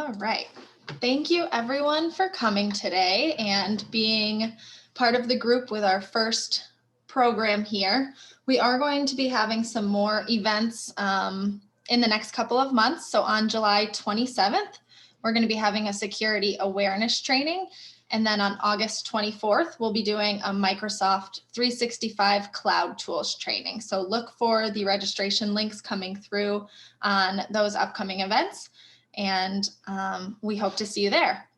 All right. Thank you everyone for coming today and being part of the group with our first program here. We are going to be having some more events in the next couple of months. So on July 27th, we're going to be having a security awareness training. And then on August 24th, we'll be doing a Microsoft 365 Cloud Tools training. So look for the registration links coming through on those upcoming events. And we hope to see you there.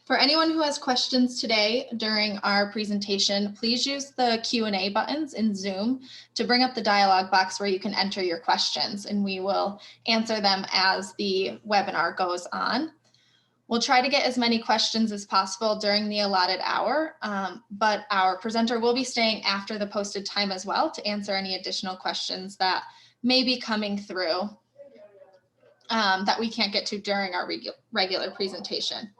For anyone who has questions today during our presentation, please use the Q&A buttons in Zoom to bring up the dialog box where you can enter your questions, and we will answer them as the webinar goes on. We'll try to get as many questions as possible during the allotted hour, but our presenter will be staying after the posted time as well to answer any additional questions that may be coming through that we can't get to during our regular presentation.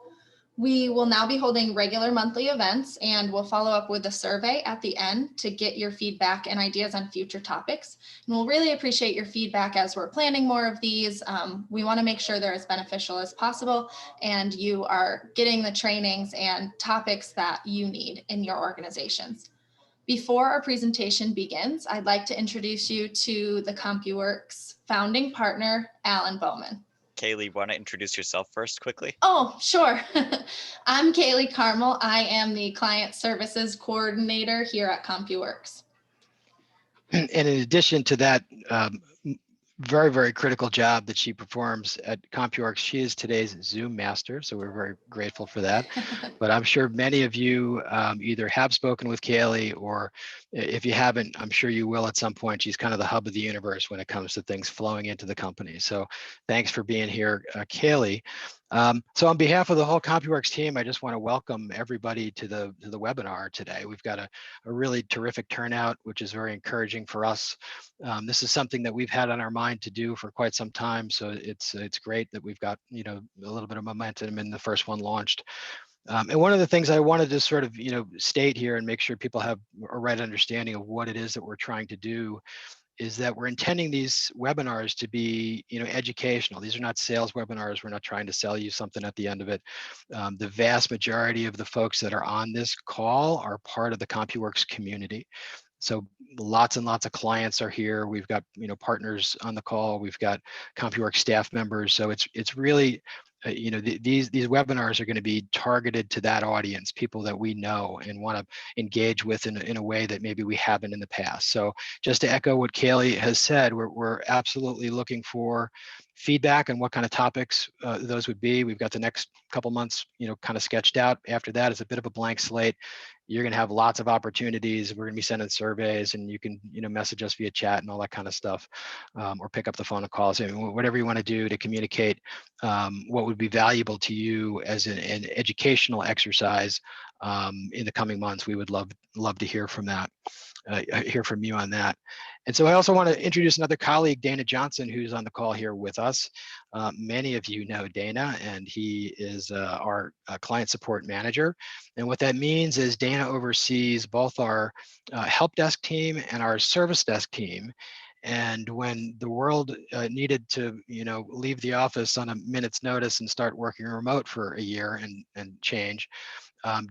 We will now be holding regular monthly events, and we'll follow up with a survey at the end to get your feedback and ideas on future topics. And we'll really appreciate your feedback as we're planning more of these. We want to make sure they're as beneficial as possible and you are getting the trainings and topics that you need in your organizations. Before our presentation begins, I'd like to introduce you to the CompuWorks founding partner, Alan Bowman. Kaylee, want to introduce yourself first quickly? Oh, sure. I'm Kaylee Carmel. I am the Client Services Coordinator here at CompuWorks. And in addition to that very, very critical job that she performs at CompuWorks, she is today's Zoom master, so we're very grateful for that. But I'm sure many of you either have spoken with Kaylee, or if you haven't, I'm sure you will at some point. She's kind of the hub of the universe when it comes to things flowing into the company. So thanks for being here, Kaylee. So on behalf of the whole CompuWorks team, I just want to welcome everybody to the webinar today. We've got a really terrific turnout, which is very encouraging for us. This is something that we've had on our mind to do for quite some time, so it's great that we've got a little bit of momentum in the first one launched. And one of the things I wanted to sort of state here and make sure people have a right understanding of what it is that we're trying to do is that we're intending these webinars to be, educational. These are not sales webinars. We're not trying to sell you something at the end of it. The vast majority of the folks that are on this call are part of the CompuWorks community. So lots and lots of clients are here. We've got, partners on the call. We've got CompuWorks staff members. So it's really, these webinars are going to be targeted to that audience, people that we know and want to engage with in a way that maybe we haven't in the past. So just to echo what Kaylee has said, we're absolutely looking for feedback on what kind of topics those would be. We've got the next couple months, kind of sketched out. After that, it's a bit of a blank slate. You're going to have lots of opportunities. We're going to be sending surveys, and you can, message us via chat and all that kind of stuff, or pick up the phone and call us. I mean, whatever you want to do to communicate what would be valuable to you as an educational exercise in the coming months. We would love to hear from that. Hear from you on that. And so I also want to introduce another colleague, Dana Johnson, who's on the call here with us. Many of you know Dana, and he is our client support manager. And what that means is Dana oversees both our help desk team and our service desk team. And when the world needed to, leave the office on a minute's notice and start working remote for a year and change,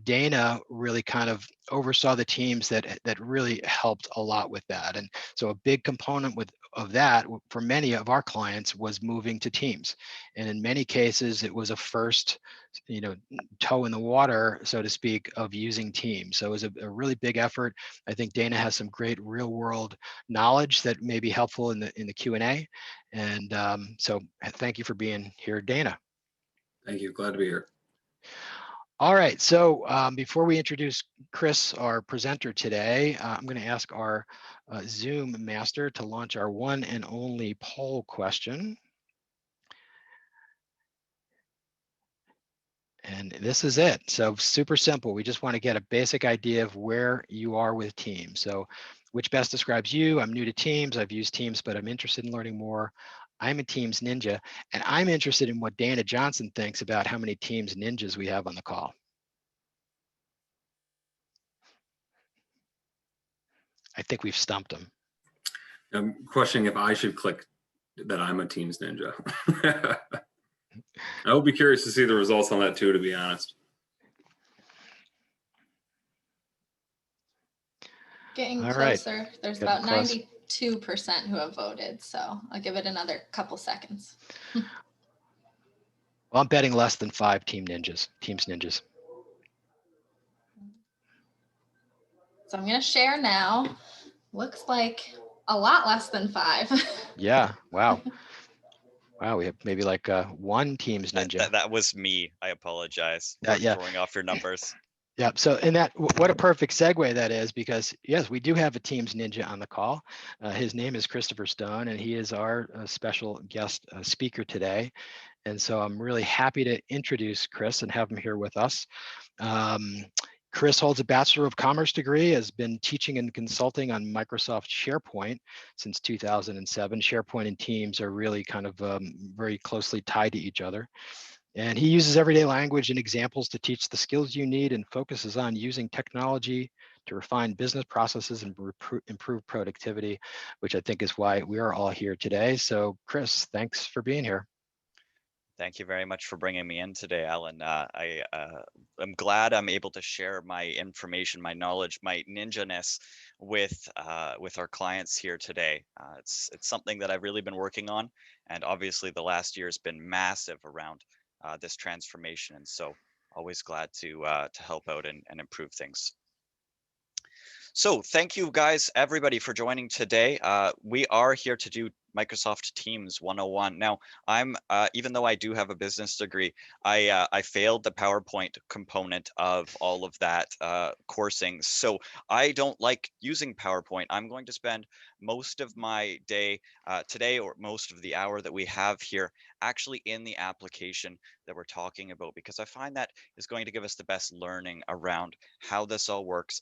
Dana really kind of oversaw the teams that really helped a lot with that. And so a big component of that for many of our clients was moving to Teams. And in many cases, it was a first, toe in the water, so to speak, of using Teams. So it was a really big effort. I think Dana has some great real world knowledge that may be helpful in the Q&A. And so thank you for being here, Dana. Thank you. Glad to be here. All right, so before we introduce Chris, our presenter today, I'm going to ask our Zoom master to launch our one and only poll question. And this is it. So super simple. We just want to get a basic idea of where you are with Teams. So which best describes you? I'm new to Teams. I've used Teams, but I'm interested in learning more. I'm a Teams ninja, and I'm interested in what Dana Johnson thinks about how many Teams ninjas we have on the call. I think we've stumped him. I'm questioning if I should click that I'm a Teams ninja. I will be curious to see the results on that too, to be honest. Getting All right. closer. There's Getting about close. 92% who have voted, so I'll give it another couple seconds. Well, I'm betting less than 5 teams ninjas. So I'm going to share now. Looks like a lot less than 5. Yeah. Wow. Wow. We have maybe like 1 team's ninja. That was me. I apologize for Yeah. throwing off your numbers. Yeah. So, and that, what a perfect segue that is, because yes, we do have a Teams Ninja on the call. His name is Christopher Stone, and he is our special guest speaker today. And so I'm really happy to introduce Chris and have him here with us. Chris holds a Bachelor of Commerce degree, has been teaching and consulting on Microsoft SharePoint since 2007. SharePoint and Teams are really kind of very closely tied to each other. And he uses everyday language and examples to teach the skills you need, and focuses on using technology to refine business processes and improve productivity, which I think is why we are all here today. So Chris, thanks for being here. Thank you very much for bringing me in today, Alan. I'm glad I'm able to share my information, my knowledge, my ninja-ness with our clients here today. It's something that I've really been working on, and obviously the last year has been massive around this transformation, and so always glad to help out and improve things. So thank you guys, everybody, for joining today. We are here to do Microsoft Teams 101. Now, I'm even though I do have a business degree, I failed the PowerPoint component of all of that coursing. So I don't like using PowerPoint. I'm going to spend most of my day today, or most of the hour that we have here, actually in the application that we're talking about, because I find that is going to give us the best learning around how this all works.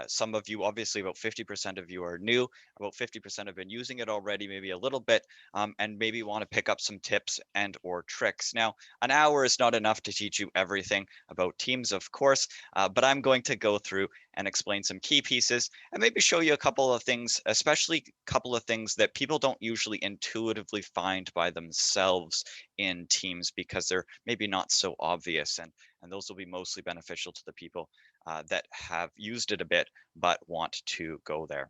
Some of you, obviously about 50% of you are new, about 50% have been using it already, maybe a little bit, and maybe want to pick up some tips and or tricks. Now, an hour is not enough to teach you everything about Teams, of course, but I'm going to go through and explain some key pieces and maybe show you a couple of things, especially a couple of things that people don't usually intuitively find by themselves in Teams, because they're maybe not so obvious, and those will be mostly beneficial to the people that have used it a bit but want to go there.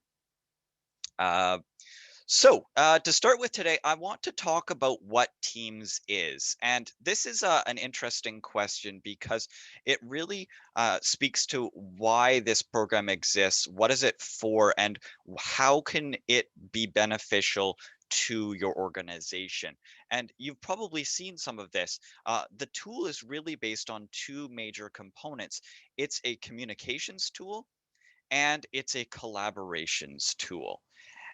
So to start with today, I want to talk about what Teams is. And this is an interesting question, because it really speaks to why this program exists, what is it for, and how can it be beneficial to your organization. And you've probably seen some of this. The tool is really based on 2 major components. It's a communications tool and it's a collaborations tool.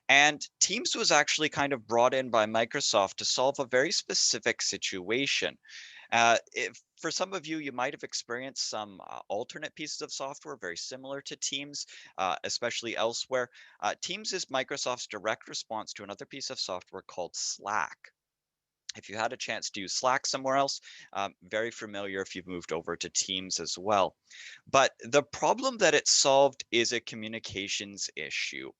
And Teams was actually kind of brought in by Microsoft to solve a very specific situation. For some of you, you might have experienced some alternate pieces of software very similar to Teams, especially elsewhere. Teams is Microsoft's direct response to another piece of software called Slack. If you had a chance to use Slack somewhere else, very familiar if you've moved over to Teams as well. But the problem that it solved is a communications issue.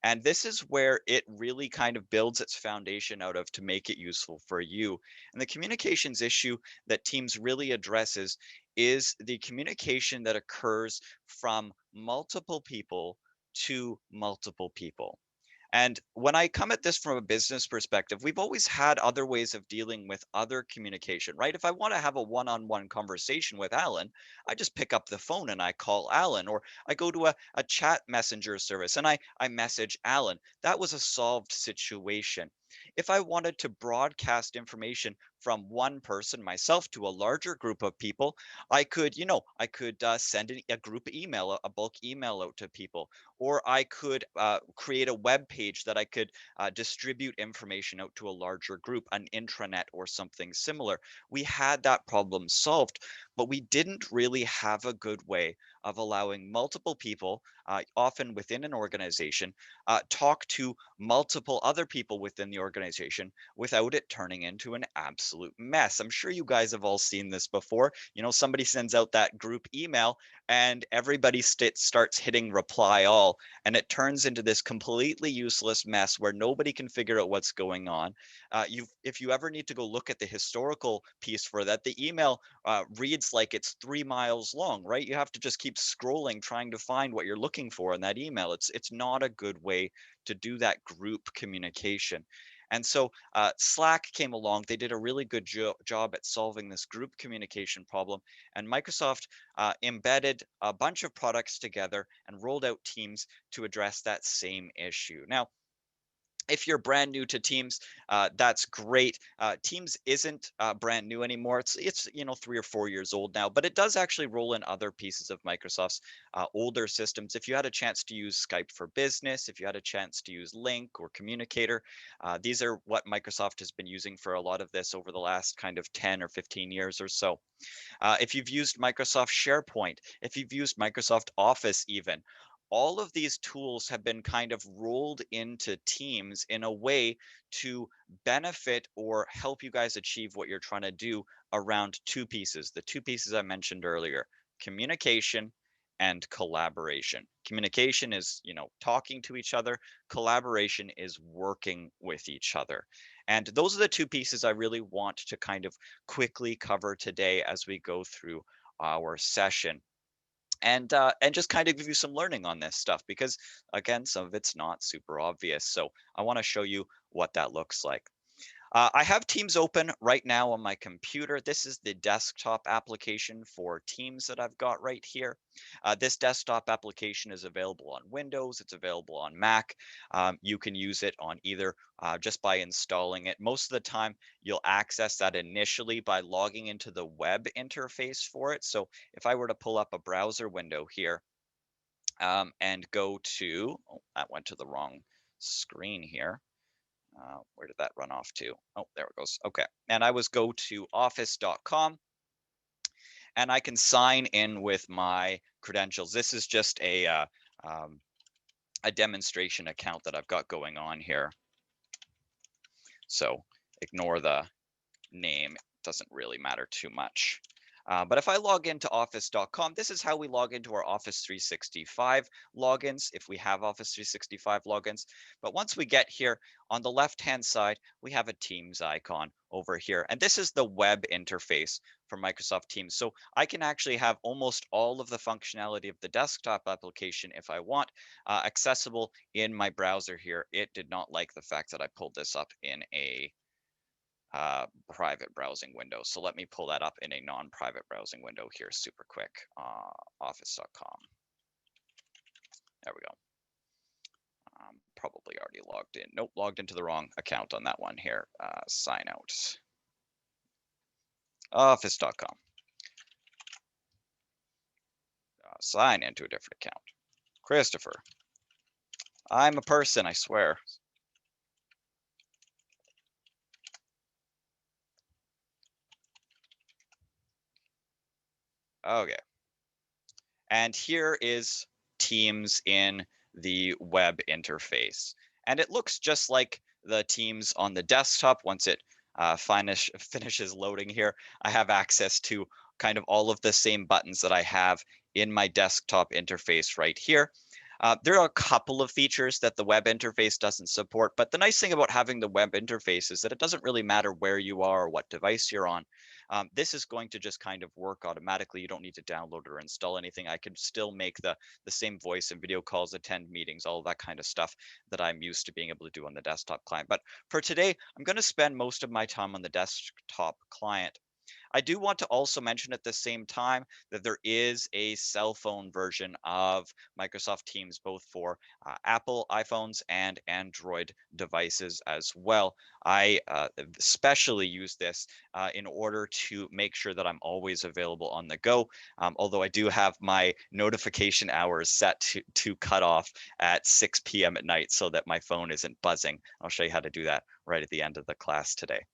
And this is where it really kind of builds its foundation out of to make it useful for you. And the communications issue that Teams really addresses is the communication that occurs from multiple people to multiple people. And when I come at this from a business perspective, we've always had other ways of dealing with other communication, right? If I want to have a one-on-one conversation with Alan, I just pick up the phone and I call Alan, or I go to a chat messenger service and I message Alan. That was a solved situation. If I wanted to broadcast information from one person, myself, to a larger group of people, I could, I could send a group email, a bulk email out to people, or I could create a web page that I could distribute information out to a larger group, an intranet or something similar. We had that problem solved. but we didn't really have a good way of allowing multiple people, often within an organization, talk to multiple other people within the organization without it turning into an absolute mess. I'm sure you guys have all seen this before. You know, somebody sends out that group email and everybody starts hitting reply all, and it turns into this completely useless mess where nobody can figure out what's going on. If you ever need to go look at the historical piece for that, the email reads like it's 3 miles long, right? You have to just keep scrolling trying to find what you're looking for in that email. It's not a good way to do that group communication. And so Slack came along. They did a really good job at solving this group communication problem. And Microsoft embedded a bunch of products together and rolled out Teams to address that same issue. Now, if you're brand new to Teams, that's great. Teams isn't brand new anymore. It's 3 or 4 years old now, but it does actually roll in other pieces of Microsoft's older systems. If you had a chance to use Skype for Business, if you had a chance to use Link or Communicator, these are what Microsoft has been using for a lot of this over the last kind of 10 or 15 years or so. If you've used Microsoft SharePoint, if you've used Microsoft Office even, all of these tools have been kind of rolled into Teams in a way to benefit or help you guys achieve what you're trying to do around two pieces. The two pieces I mentioned earlier, communication and collaboration. Communication is, talking to each other. Collaboration is working with each other. And those are the two pieces I really want to kind of quickly cover today as we go through our session. And just kind of give you some learning on this stuff, because again, some of it's not super obvious. So I want to show you what that looks like. I have Teams open right now on my computer. This is the desktop application for Teams that I've got right here. This desktop application is available on Windows. It's available on Mac. You can use it on either just by installing it. Most of the time, you'll access that initially by logging into the web interface for it. So if I were to pull up a browser window here and go to, oh, that went to the wrong screen here. Where did that run off to? Oh, there it goes. Okay. And I go to office.com and I can sign in with my credentials. This is just a demonstration account that I've got going on here. So ignore the name. It doesn't really matter too much. But if I log into office.com, this is how we log into our Office 365 logins, if we have Office 365 logins. But once we get here, on the left-hand side, we have a Teams icon over here. And this is the web interface for Microsoft Teams. So I can actually have almost all of the functionality of the desktop application, if I want, accessible in my browser here. It did not like the fact that I pulled this up in a private browsing window. So let me pull that up in a non-private browsing window here super quick. Office.com. There we go. Probably already logged in. Nope, logged into the wrong account on that one here. Sign out. Office.com. Sign into a different account. Christopher. I'm a person, I swear. Okay. And here is Teams in the web interface. And it looks just like the Teams on the desktop. Once it finishes loading here, I have access to kind of all of the same buttons that I have in my desktop interface right here. There are a couple of features that the web interface doesn't support, but the nice thing about having the web interface is that it doesn't really matter where you are or what device you're on. This is going to just kind of work automatically. You don't need to download or install anything. I can still make the same voice and video calls, attend meetings, all of that kind of stuff that I'm used to being able to do on the desktop client. But for today, I'm going to spend most of my time on the desktop client. I do want to also mention at the same time that there is a cell phone version of Microsoft Teams, both for Apple iPhones and Android devices as well. I especially use this in order to make sure that I'm always available on the go, although I do have my notification hours set to cut off at 6 p.m. at night so that my phone isn't buzzing. I'll show you how to do that right at the end of the class today.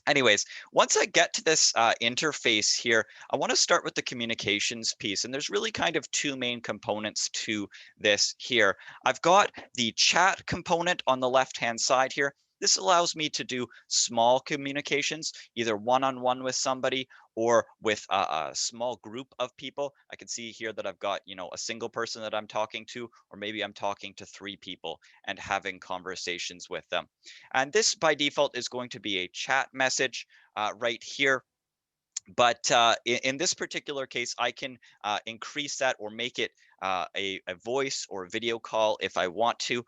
Anyways, once I get to this interface here, I want to start with the communications piece. And there's really kind of two main components to this here. I've got the chat component on the left-hand side here. This allows me to do small communications, either one-on-one with somebody or with a small group of people. I can see here that I've got, a single person that I'm talking to, or maybe I'm talking to 3 people and having conversations with them. And this by default is going to be a chat message right here. But in this particular case, I can increase that or make it a voice or a video call if I want to.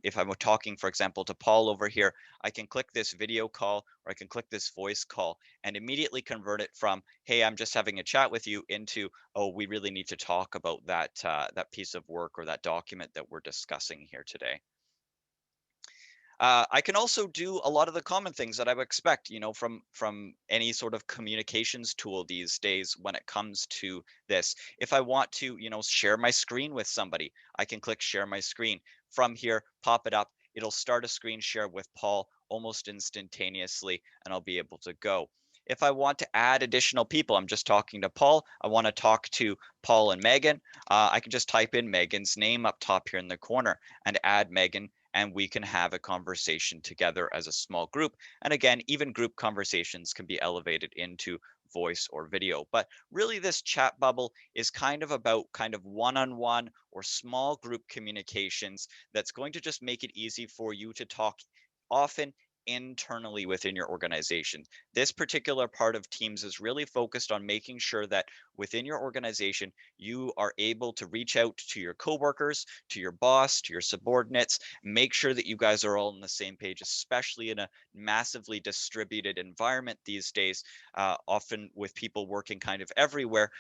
If I'm talking, for example, to Paul over here, I can click this video call or I can click this voice call and immediately convert it from, hey, I'm just having a chat with you, into, oh, we really need to talk about that piece of work or that document that we're discussing here today. I can also do a lot of the common things that I would expect, from any sort of communications tool these days when it comes to this. If I want to, share my screen with somebody, I can click share my screen. From here, pop it up. It'll start a screen share with Paul almost instantaneously, and I'll be able to go. If I want to add additional people, I'm just talking to Paul. I want to talk to Paul and Megan. I can just type in Megan's name up top here in the corner and add Megan, and we can have a conversation together as a small group. And again, even group conversations can be elevated into voice or video. But really, this chat bubble is kind of about one-on-one or small group communications that's going to just make it easy for you to talk often internally within your organization. This particular part of Teams is really focused on making sure that within your organization, you are able to reach out to your coworkers, to your boss, to your subordinates, make sure that you guys are all on the same page, especially in a massively distributed environment these days, often with people working kind of everywhere.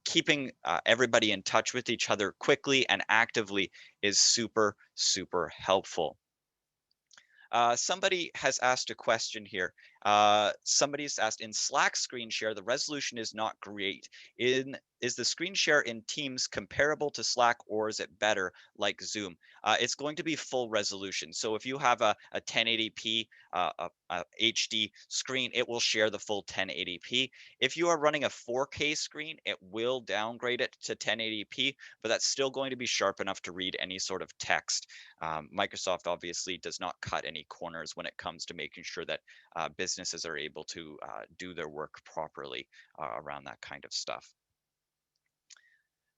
Keeping everybody in touch with each other quickly and actively is super, super helpful. Somebody has asked a question here. Somebody's asked, in Slack screen share, the resolution is not great. Is the screen share in Teams comparable to Slack, or is it better like Zoom? It's going to be full resolution. So if you have a 1080p HD screen, it will share the full 1080p. If you are running a 4K screen, it will downgrade it to 1080p, but that's still going to be sharp enough to read any sort of text. Microsoft obviously does not cut any corners when it comes to making sure that businesses are able to do their work properly around that kind of stuff.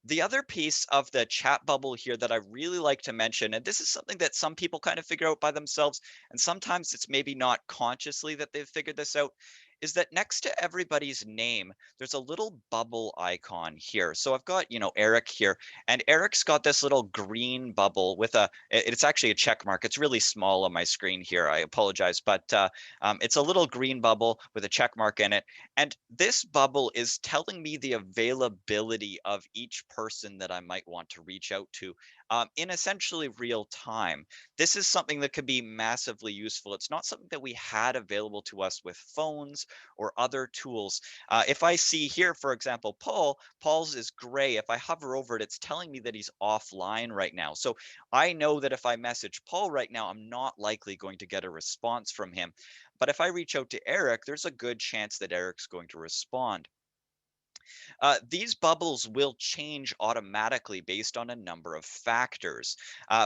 The other piece of the chat bubble here that I really like to mention, and this is something that some people kind of figure out by themselves, and sometimes it's maybe not consciously that they've figured this out, is that next to everybody's name, there's a little bubble icon here. So I've got, Eric here, and Eric's got this little green bubble with it's actually a check mark. It's really small on my screen here. I apologize, but it's a little green bubble with a check mark in it. And this bubble is telling me the availability of each person that I might want to reach out to in essentially real time. This is something that could be massively useful. It's not something that we had available to us with phones or other tools. If I see here, for example, Paul's is gray. If I hover over it, it's telling me that he's offline right now. So I know that if I message Paul right now, I'm not likely going to get a response from him. But if I reach out to Eric, there's a good chance that Eric's going to respond. These bubbles will change automatically based on a number of factors.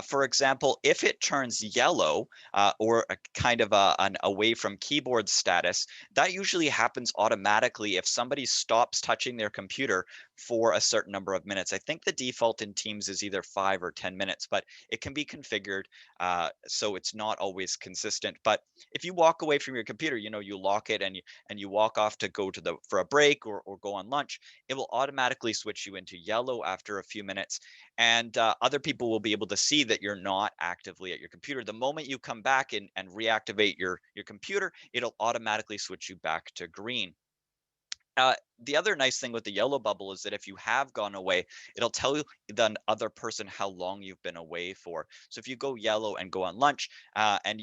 For example, if it turns yellow or a kind of an away from keyboard status, that usually happens automatically if somebody stops touching their computer for a certain number of minutes. I think the default in Teams is either 5 or 10 minutes, but it can be configured so it's not always consistent. But if you walk away from your computer, you lock it and you walk off to go for a break or go on lunch, it will automatically switch you into yellow after a few minutes. And other people will be able to see that you're not actively at your computer. The moment you come back and reactivate your computer, it'll automatically switch you back to green. the other nice thing with the yellow bubble is that if you have gone away, it'll tell you the other person how long you've been away for. So if you go yellow and go on lunch, and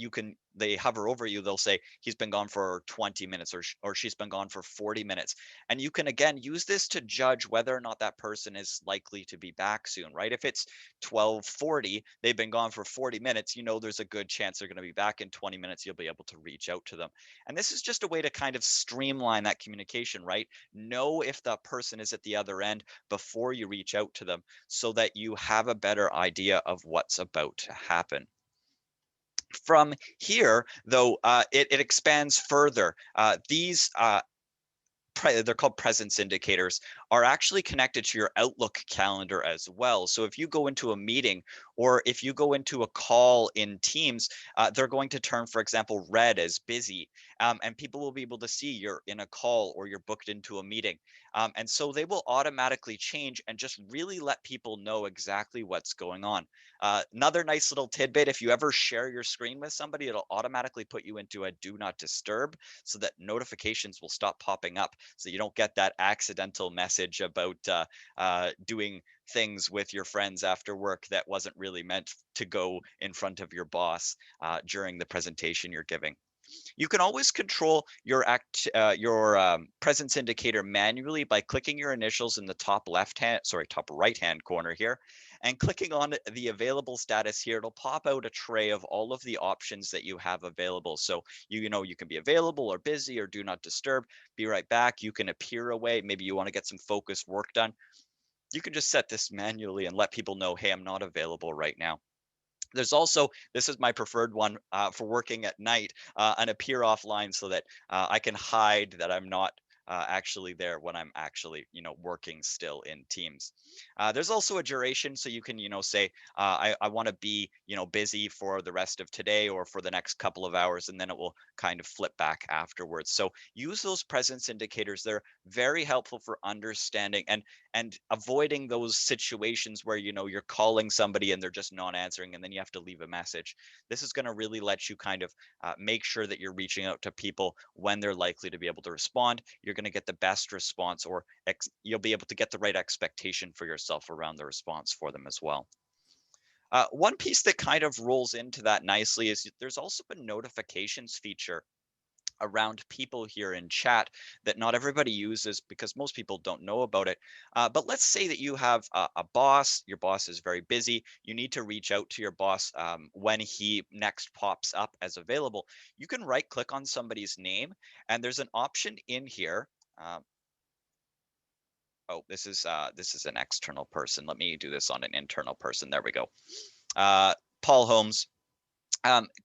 they hover over you, they'll say he's been gone for 20 minutes, or she's been gone for 40 minutes. And you can again use this to judge whether or not that person is likely to be back soon, right? If it's 12:40, they've been gone for 40 minutes, there's a good chance they're going to be back in 20 minutes. You'll be able to reach out to them. And this is just a way to kind of streamline that communication, right? Know if the person is at the other end before you reach out to them, so that you have a better idea of what's about to happen. From here, though, it expands further. These they're called presence indicators, are actually connected to your Outlook calendar as well. So if you go into a meeting, or if you go into a call in Teams, they're going to turn, for example, red as busy, and people will be able to see you're in a call or you're booked into a meeting. And so they will automatically change and just really let people know exactly what's going on. Another nice little tidbit: if you ever share your screen with somebody, it'll automatically put you into a do not disturb, so that notifications will stop popping up, so you don't get that accidental message about doing things with your friends after work that wasn't really meant to go in front of your boss during the presentation you're giving. You can always control your presence indicator manually by clicking your initials in the top top right hand corner here, and clicking on the available status here. It'll pop out a tray of all of the options that you have available. So you can be available or busy or do not disturb, be right back. You can appear away. Maybe you want to get some focused work done. You can just set this manually and let people know, hey, I'm not available right now. There's also, this is my preferred one for working at night, an appear offline, so that I can hide that I'm not actually there when I'm actually, working still in Teams. There's also a duration, so you can, say, I want to be, busy for the rest of today or for the next couple of hours, and then it will kind of flip back afterwards. So use those presence indicators. They're very helpful for understanding and avoiding those situations where you're calling somebody and they're just not answering, and then you have to leave a message. This is going to really let you kind of make sure that you're reaching out to people when they're likely to be able to respond. You're going to get the best response, or you'll be able to get the right expectation for yourself around the response for them as well. One piece that kind of rolls into that nicely is there's also a notifications feature around people here in chat that not everybody uses, because most people don't know about it. But let's say that you have a boss, your boss is very busy, you need to reach out to your boss when he next pops up as available. You can right click on somebody's name, and there's an option in here. Oh, this is an external person. Let me do this on an internal person. There we go. Paul Holmes,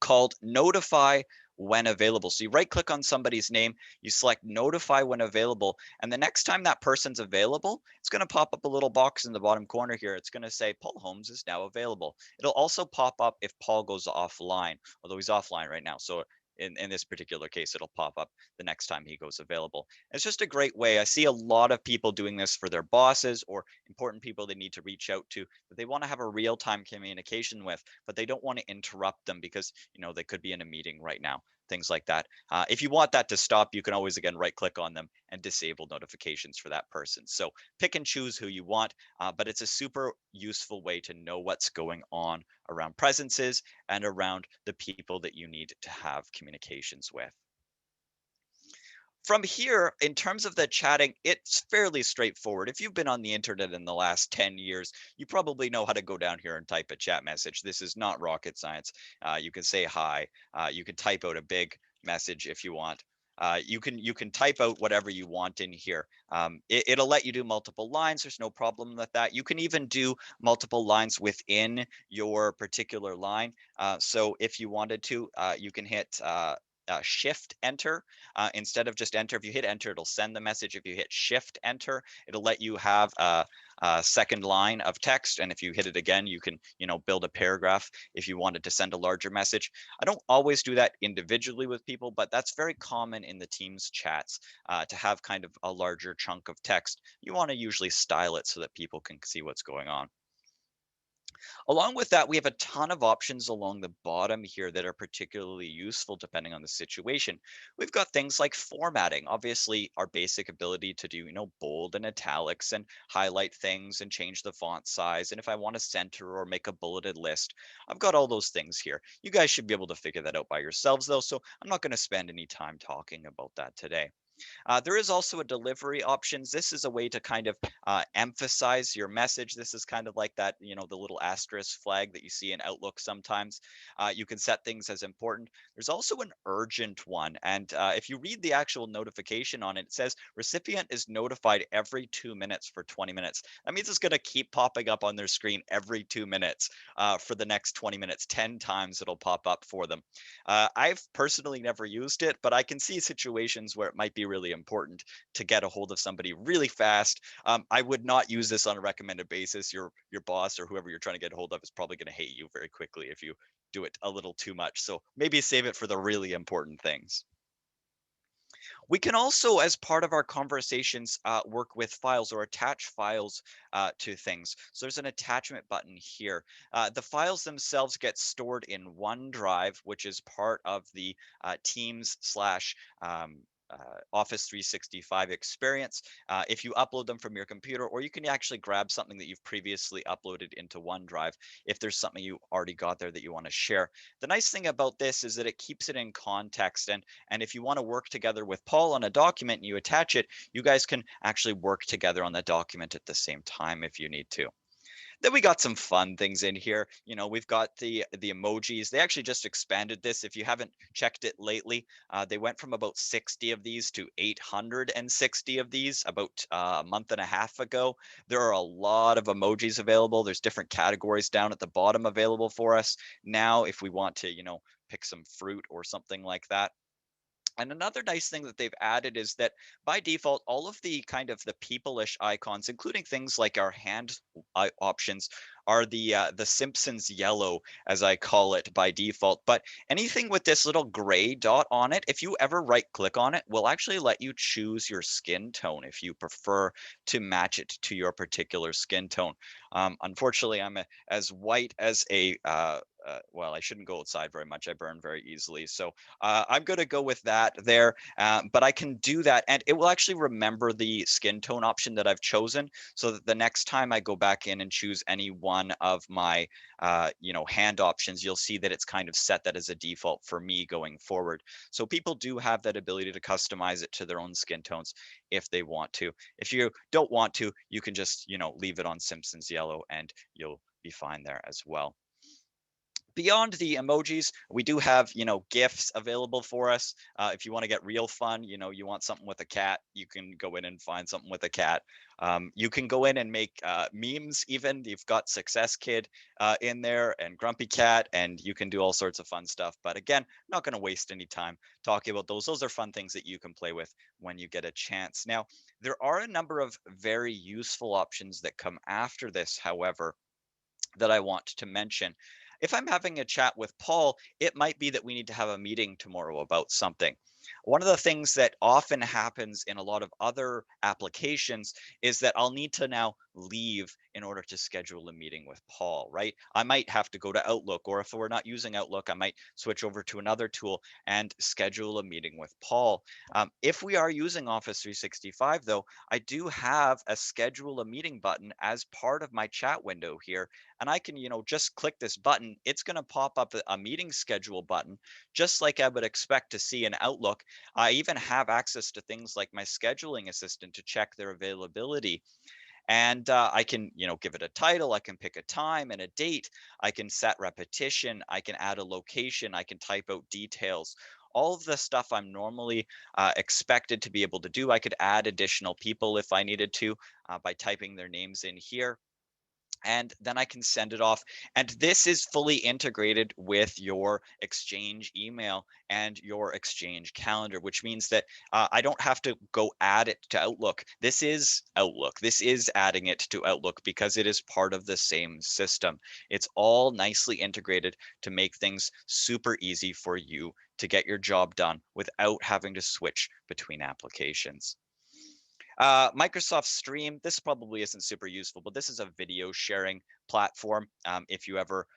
called Notify When Available. So you right click on somebody's name, you select Notify When Available, and the next time that person's available, it's going to pop up a little box in the bottom corner here. It's going to say Paul Holmes is now available. It'll also pop up if Paul goes offline, although he's offline right now. So in this particular case, it'll pop up the next time he goes available. It's just a great way. I see a lot of people doing this for their bosses or important people they need to reach out to, that they want to have a real-time communication with, but they don't want to interrupt them because they could be in a meeting right now, things like that. If you want that to stop, you can always again right click on them and disable notifications for that person. So pick and choose who you want, but it's a super useful way to know what's going on around presences and around the people that you need to have communications with. From here, in terms of the chatting, it's fairly straightforward. If you've been on the internet in the last 10 years, you probably know how to go down here and type a chat message. This is not rocket science. You can say hi. You can type out a big message if you want. You can type out whatever you want in here. It'll let you do multiple lines. There's no problem with that. You can even do multiple lines within your particular line. So if you wanted to, you can hit shift enter instead of just enter. If you hit enter, it'll send the message. If you hit shift enter, it'll let you have a second line of text, and if you hit it again, you can build a paragraph if you wanted to send a larger message. I don't always do that individually with people, but that's very common in the Teams chats to have kind of a larger chunk of text. You want to usually style it so that people can see what's going on. Along with that, we have a ton of options along the bottom here that are particularly useful depending on the situation. We've got things like formatting, obviously our basic ability to do, bold and italics and highlight things and change the font size. And if I want to center or make a bulleted list, I've got all those things here. You guys should be able to figure that out by yourselves though, so I'm not going to spend any time talking about that today. There is also a delivery options. This is a way to kind of emphasize your message. This is kind of like that, the little asterisk flag that you see in Outlook sometimes. You can set things as important. There's also an urgent one. And if you read the actual notification on it, it says recipient is notified every 2 minutes for 20 minutes. That means it's going to keep popping up on their screen every 2 minutes for the next 20 minutes. 10 times it'll pop up for them. I've personally never used it, but I can see situations where it might be really important to get a hold of somebody really fast. I would not use this on a recommended basis. Your boss or whoever you're trying to get a hold of is probably going to hate you very quickly if you do it a little too much. So maybe save it for the really important things. We can also, as part of our conversations, work with files or attach files to things. So there's an attachment button here. The files themselves get stored in OneDrive, which is part of the Teams slash Office 365 experience. If you upload them from your computer, or you can actually grab something that you've previously uploaded into OneDrive if there's something you already got there that you want to share. The nice thing about this is that it keeps it in context, and if you want to work together with Paul on a document and you attach it, you guys can actually work together on the document at the same time if you need to. Then we got some fun things in here. We've got the emojis. They actually just expanded this. If you haven't checked it lately, they went from about 60 of these to 860 of these about a month and a half ago. There are a lot of emojis available. There's different categories down at the bottom available for us now if we want to, pick some fruit or something like that. And another nice thing that they've added is that by default, all of the kind of the people-ish icons, including things like our hand options, are the Simpsons yellow, as I call it by default. But anything with this little gray dot on it, if you ever right-click on it, will actually let you choose your skin tone if you prefer to match it to your particular skin tone. Unfortunately, I'm as white as a well, I shouldn't go outside very much. I burn very easily. So I'm going to go with that there, but I can do that and it will actually remember the skin tone option that I've chosen so that the next time I go back in and choose any one of my, hand options, you'll see that it's kind of set that as a default for me going forward. So people do have that ability to customize it to their own skin tones if they want to. If you don't want to, you can just, leave it on Simpsons yellow and you'll be fine there as well. Beyond the emojis, we do have, GIFs available for us. If you want to get real fun, you want something with a cat, you can go in and find something with a cat. You can go in and make memes even. You've got Success Kid in there and Grumpy Cat, and you can do all sorts of fun stuff. But again, not going to waste any time talking about those. Those are fun things that you can play with when you get a chance. Now, there are a number of very useful options that come after this, however, that I want to mention. If I'm having a chat with Paul, it might be that we need to have a meeting tomorrow about something. One of the things that often happens in a lot of other applications is that I'll need to now leave in order to schedule a meeting with Paul, right? I might have to go to Outlook, or if we're not using Outlook, I might switch over to another tool and schedule a meeting with Paul. If we are using Office 365, though, I do have a schedule a meeting button as part of my chat window here. And I can, just click this button. It's going to pop up a meeting schedule button, just like I would expect to see in Outlook. I even have access to things like my scheduling assistant to check their availability. And I can, give it a title. I can pick a time and a date. I can set repetition. I can add a location. I can type out details. All of the stuff I'm normally expected to be able to do. I could add additional people if I needed to by typing their names in here, and then I can send it off. And this is fully integrated with your Exchange email and your Exchange calendar, which means that I don't have to go add it to Outlook. This is Outlook. This is adding it to Outlook because it is part of the same system. It's all nicely integrated to make things super easy for you to get your job done without having to switch between applications. Microsoft Stream, this probably isn't super useful, but this is a video sharing platform if you ever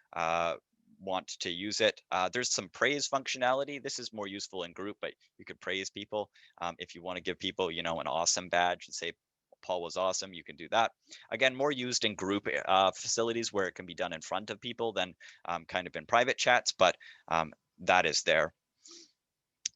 want to use it. There's some praise functionality. This is more useful in group, but you could praise people. If you want to give people, an awesome badge and say, Paul was awesome, you can do that. Again, more used in group facilities where it can be done in front of people than kind of in private chats, but that is there.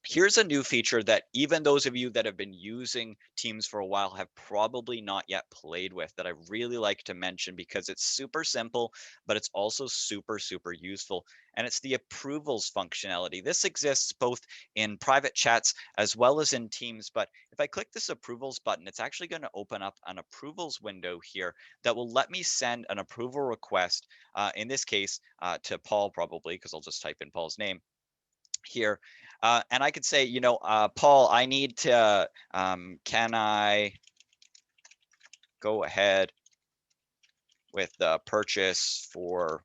Here's a new feature that even those of you that have been using Teams for a while have probably not yet played with, that I really like to mention because it's super simple, but it's also super, super useful. And it's the approvals functionality. This exists both in private chats as well as in Teams. But if I click this approvals button, it's actually going to open up an approvals window here that will let me send an approval request, in this case, to Paul probably, because I'll just type in Paul's name here. And I could say, Paul, I need to, can I go ahead with the purchase for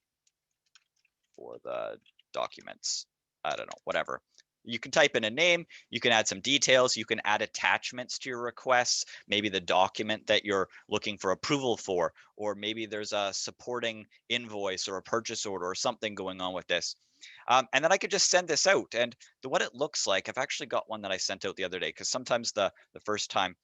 the documents? I don't know, whatever. You can type in a name, you can add some details, you can add attachments to your requests, maybe the document that you're looking for approval for, or maybe there's a supporting invoice or a purchase order or something going on with this. And then I could just send this out. And what it looks like, I've actually got one that I sent out the other day, because sometimes the first time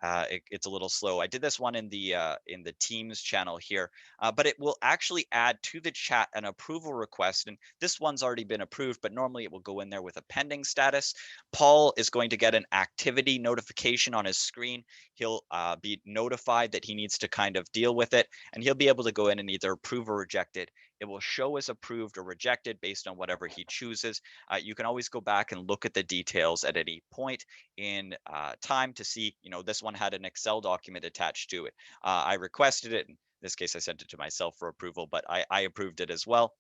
it's a little slow. I did this one in the Teams channel here, but it will actually add to the chat an approval request. And this one's already been approved, but normally it will go in there with a pending status. Paul is going to get an activity notification on his screen. He'll be notified that he needs to kind of deal with it, and he'll be able to go in and either approve or reject it. It will show as approved or rejected based on whatever he chooses. You can always go back and look at the details at any point in time to see, this one had an Excel document attached to it. I requested it. In this case, I sent it to myself for approval, but I approved it as well.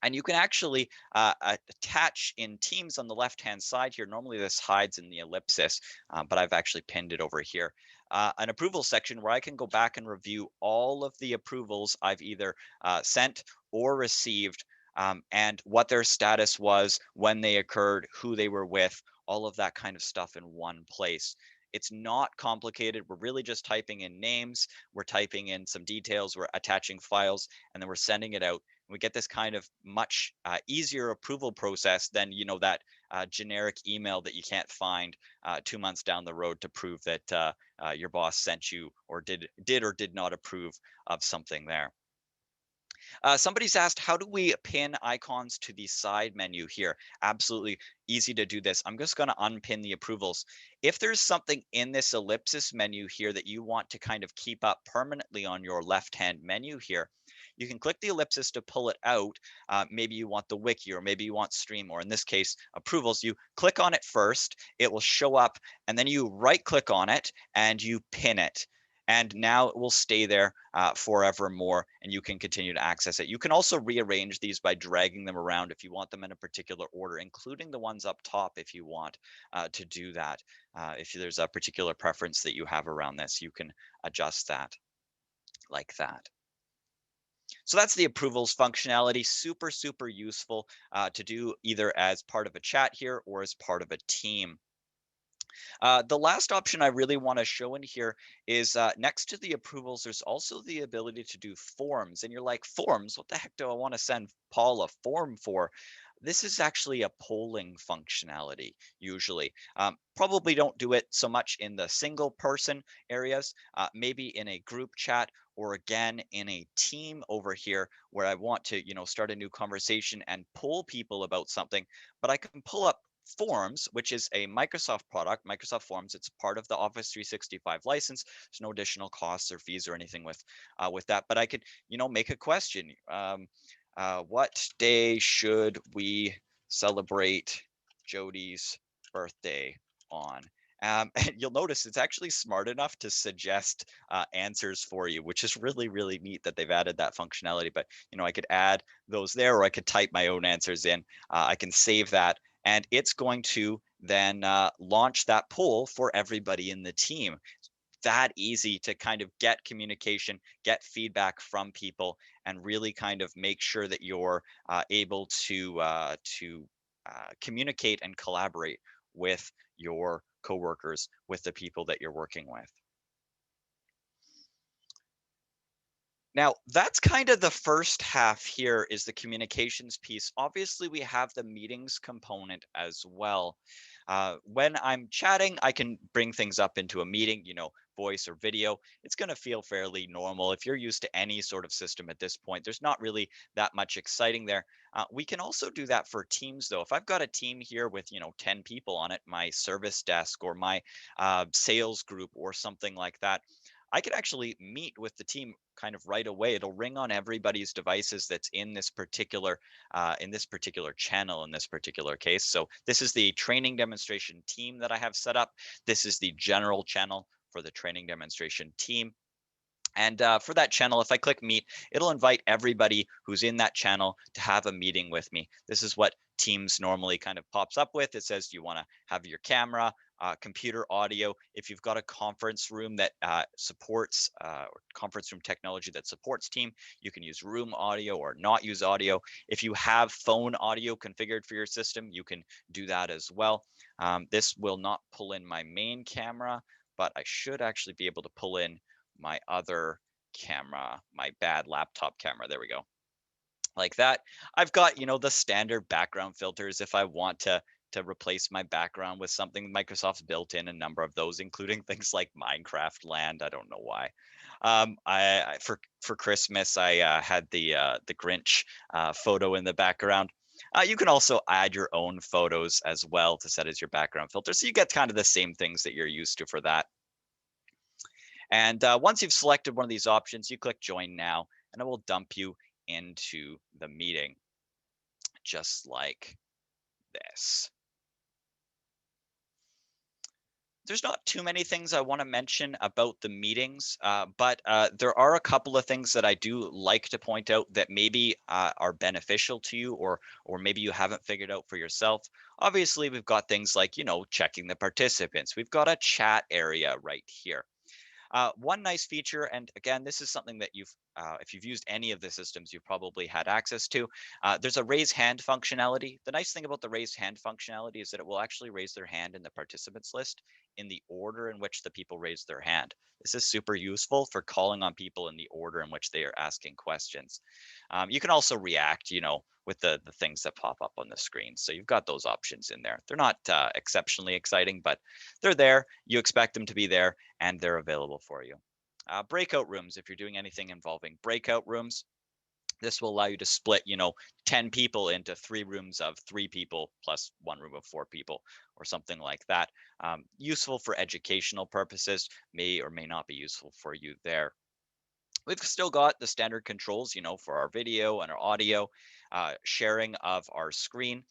And you can actually attach in Teams on the left-hand side here. Normally this hides in the ellipsis, but I've actually pinned it over here. An approval section where I can go back and review all of the approvals I've either sent or received, and what their status was, when they occurred, who they were with, all of that kind of stuff in one place. It's not complicated. We're really just typing in names, we're typing in some details, we're attaching files, and then we're sending it out. We get this kind of much easier approval process than that generic email that you can't find 2 months down the road to prove that your boss sent you or did or did not approve of something there. Somebody's asked, how do we pin icons to the side menu here? Absolutely easy to do this. I'm just going to unpin the approvals. If there's something in this ellipsis menu here that you want to kind of keep up permanently on your left-hand menu here, you can click the ellipsis to pull it out. Maybe you want the wiki, or maybe you want stream, or in this case, approvals. You click on it first, it will show up, and then you right-click on it and you pin it. And now it will stay there forevermore, and you can continue to access it. You can also rearrange these by dragging them around if you want them in a particular order, including the ones up top if you want to do that. If there's a particular preference that you have around this, you can adjust that like that. So that's the approvals functionality. Super, super useful to do either as part of a chat here or as part of a team. The last option I really want to show in here is next to the approvals, there's also the ability to do forms. And you're like, forms? What the heck do I want to send Paul a form for? This is actually a polling functionality, usually. Probably don't do it so much in the single person areas, maybe in a group chat, or again in a team over here where I want to, start a new conversation and poll people about something. But I can pull up Forms, which is a Microsoft product, Microsoft Forms. It's part of the Office 365 license. There's no additional costs or fees or anything with that. But I could, make a question. What day should we celebrate Jody's birthday on? And you'll notice it's actually smart enough to suggest answers for you, which is really, really neat that they've added that functionality. But, I could add those there, or I could type my own answers in. I can save that, and it's going to then launch that poll for everybody in the team. That easy to kind of get communication, get feedback from people, and really kind of make sure that you're able to communicate and collaborate with your coworkers, with the people that you're working with. Now, that's kind of the first half here, is the communications piece. Obviously, we have the meetings component as well. When I'm chatting, I can bring things up into a meeting, voice or video. It's going to feel fairly normal. If you're used to any sort of system at this point, there's not really that much exciting there. We can also do that for teams, though. If I've got a team here with, 10 people on it, my service desk or my sales group or something like that, I could actually meet with the team kind of right away. It'll ring on everybody's devices that's in this particular channel in this particular case. So this is the training demonstration team that I have set up. This is the general channel for the training demonstration team. And for that channel, if I click meet, it'll invite everybody who's in that channel to have a meeting with me. This is what Teams normally kind of pops up with. It says, do you want to have your camera, computer audio? If you've got a conference room that supports conference room technology that supports Team, you can use room audio or not use audio. If you have phone audio configured for your system, you can do that as well. This will not pull in my main camera, but I should actually be able to pull in my other camera, my bad laptop camera. There we go. Like that. I've got, the standard background filters if I want to replace my background with something. Microsoft's built in a number of those, including things like Minecraft Land. I don't know why. I for Christmas I had the Grinch photo in the background. You can also add your own photos as well to set as your background filter. So you get kind of the same things that you're used to for that. And once you've selected one of these options, you click join now, and it will dump you into the meeting, just like this. There's not too many things I want to mention about the meetings, but there are a couple of things that I do like to point out that maybe are beneficial to you, or maybe you haven't figured out for yourself. Obviously, we've got things like, checking the participants. We've got a chat area right here. One nice feature, and again, this is something that if you've used any of the systems, you've probably had access to. There's a raise hand functionality. The nice thing about the raise hand functionality is that it will actually raise their hand in the participants list in the order in which the people raise their hand. This is super useful for calling on people in the order in which they are asking questions. You can also react, with the things that pop up on the screen. So you've got those options in there. They're not exceptionally exciting, but they're there. You expect them to be there, and they're available for you. Breakout rooms, if you're doing anything involving breakout rooms, this will allow you to split, 10 people into 3 rooms of 3 people plus 1 room of 4 people or something like that. Useful for educational purposes, may or may not be useful for you there. We've still got the standard controls, for our video and our audio, sharing of our screen.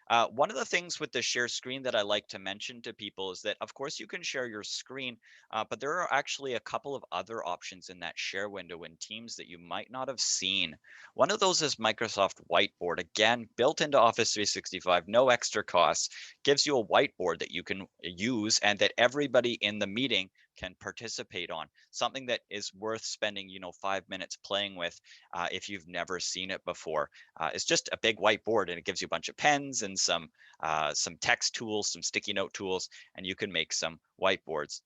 One of the things with the share screen that I like to mention to people is that, of course, you can share your screen, but there are actually a couple of other options in that share window in Teams that you might not have seen. One of those is Microsoft Whiteboard. Again, built into Office 365, no extra costs, gives you a whiteboard that you can use and that everybody in the meeting can participate on. Something that is worth spending, 5 minutes playing with if you've never seen it before. It's just a big whiteboard, and it gives you a bunch of pens and some text tools, some sticky note tools, and you can make some whiteboards.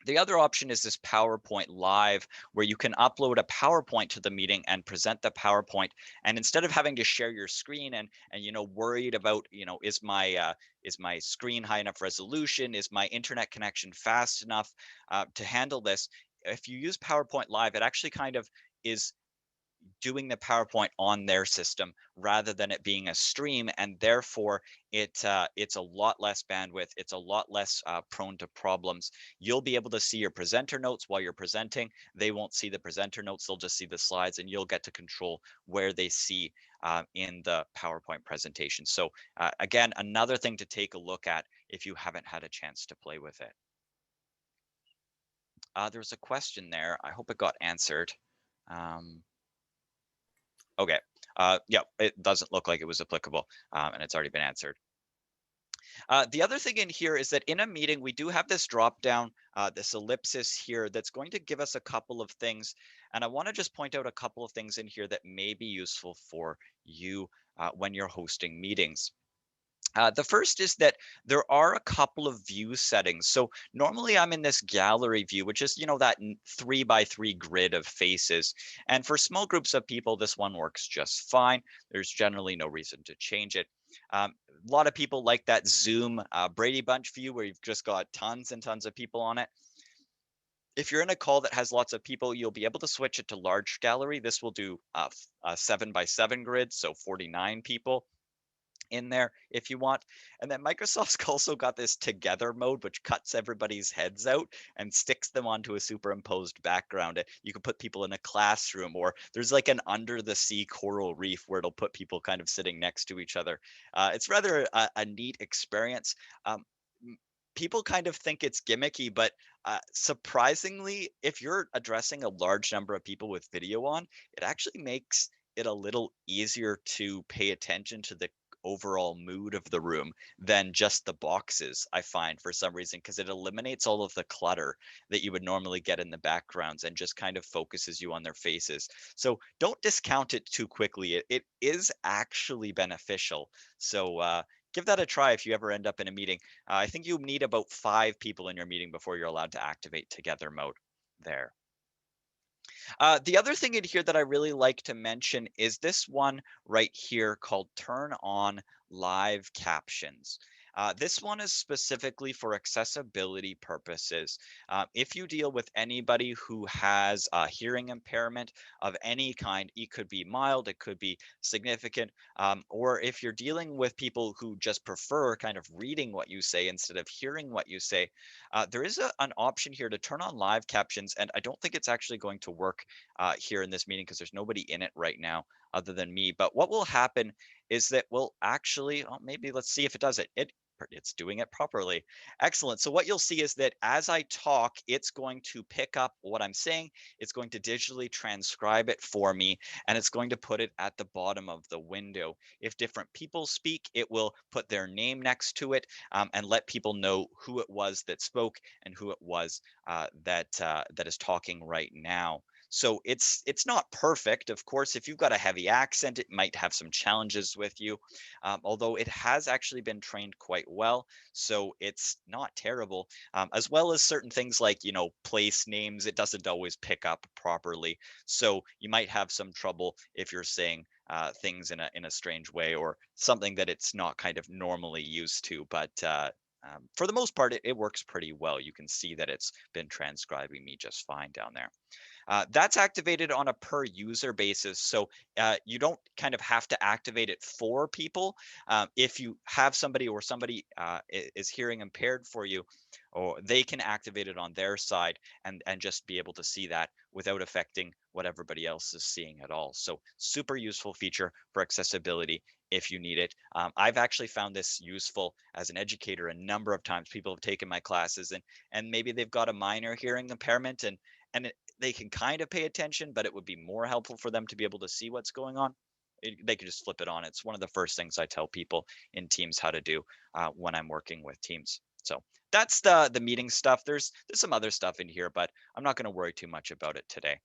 The other option is this PowerPoint Live, where you can upload a PowerPoint to the meeting and present the PowerPoint. And instead of having to share your screen and worried about, is my screen high enough resolution? Is my internet connection fast enough to handle this? If you use PowerPoint Live, it actually kind of is doing the PowerPoint on their system rather than it being a stream, and therefore it's a lot less bandwidth. It's a lot less prone to problems. You'll be able to see your presenter notes while you're presenting. They won't see the presenter notes. They'll just see the slides, and you'll get to control where they see in the PowerPoint presentation. So again, another thing to take a look at if you haven't had a chance to play with it. There's a question there. I hope it got answered. Okay, yeah, it doesn't look like it was applicable, and it's already been answered. The other thing in here is that in a meeting, we do have this drop down, this ellipsis here that's going to give us a couple of things. And I want to just point out a couple of things in here that may be useful for you when you're hosting meetings. The first is that there are a couple of view settings. So normally I'm in this gallery view, which is, that 3x3 grid of faces. And for small groups of people, this one works just fine. There's generally no reason to change it. A lot of people like that Zoom Brady Bunch view where you've just got tons and tons of people on it. If you're in a call that has lots of people, you'll be able to switch it to large gallery. This will do a 7x7 grid, so 49 people in there if you want. And then Microsoft's also got this together mode, which cuts everybody's heads out and sticks them onto a superimposed background. You can put people in a classroom, or there's like an under the sea coral reef where it'll put people kind of sitting next to each other. It's rather a neat experience. People kind of think it's gimmicky, but surprisingly, if you're addressing a large number of people with video on, it actually makes it a little easier to pay attention to the overall mood of the room than just the boxes, I find, for some reason, because it eliminates all of the clutter that you would normally get in the backgrounds and just kind of focuses you on their faces. So don't discount it too quickly. It is actually beneficial. So give that a try if you ever end up in a meeting. I think you need about 5 people in your meeting before you're allowed to activate together mode there. The other thing in here that I really like to mention is this one right here called Turn On Live Captions. This one is specifically for accessibility purposes. If you deal with anybody who has a hearing impairment of any kind, it could be mild, it could be significant, or if you're dealing with people who just prefer kind of reading what you say instead of hearing what you say, there is an option here to turn on live captions, and I don't think it's actually going to work here in this meeting because there's nobody in it right now other than me. But what will happen is that we'll actually, maybe let's see if it does it. It's doing it properly. Excellent. So what you'll see is that as I talk, it's going to pick up what I'm saying. It's going to digitally transcribe it for me, and it's going to put it at the bottom of the window. If different people speak, it will put their name next to it and let people know who it was that spoke and who it was that is talking right now. So it's not perfect. Of course, if you've got a heavy accent, it might have some challenges with you, although it has actually been trained quite well. So it's not terrible, as well as certain things like, place names. It doesn't always pick up properly. So you might have some trouble if you're saying things in a strange way or something that it's not kind of normally used to. But for the most part, it works pretty well. You can see that it's been transcribing me just fine down there. That's activated on a per user basis. So you don't kind of have to activate it for people. If you have somebody or somebody is hearing impaired for you, or they can activate it on their side and just be able to see that without affecting what everybody else is seeing at all. So super useful feature for accessibility if you need it. I've actually found this useful as an educator a number of times. People have taken my classes and maybe they've got a minor hearing impairment and they can kind of pay attention, but it would be more helpful for them to be able to see what's going on. They can just flip it on. It's one of the first things I tell people in teams how to do when I'm working with teams. So that's the meeting stuff. There's some other stuff in here, but I'm not going to worry too much about it today.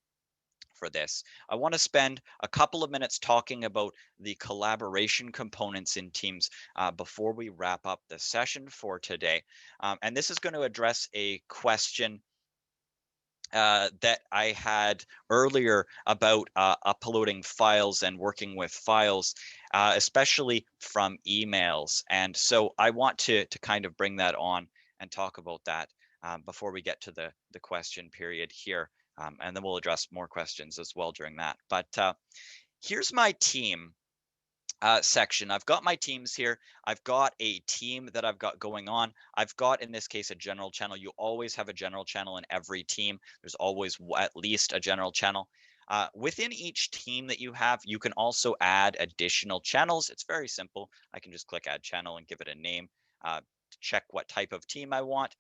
For this, I want to spend a couple of minutes talking about the collaboration components in Teams before we wrap up the session for today. And this is going to address a question that I had earlier about uploading files and working with files, especially from emails. And so I want to kind of bring that on and talk about that before we get to the question period here. And then we'll address more questions as well during that. But here's my team section. I've got my teams here. I've got a team that I've got going on. I've got, in this case, a general channel. You always have a general channel in every team. There's always at least a general channel. Within each team that you have, you can also add additional channels. It's very simple. I can just click add channel and give it a name. To check what type of team I want,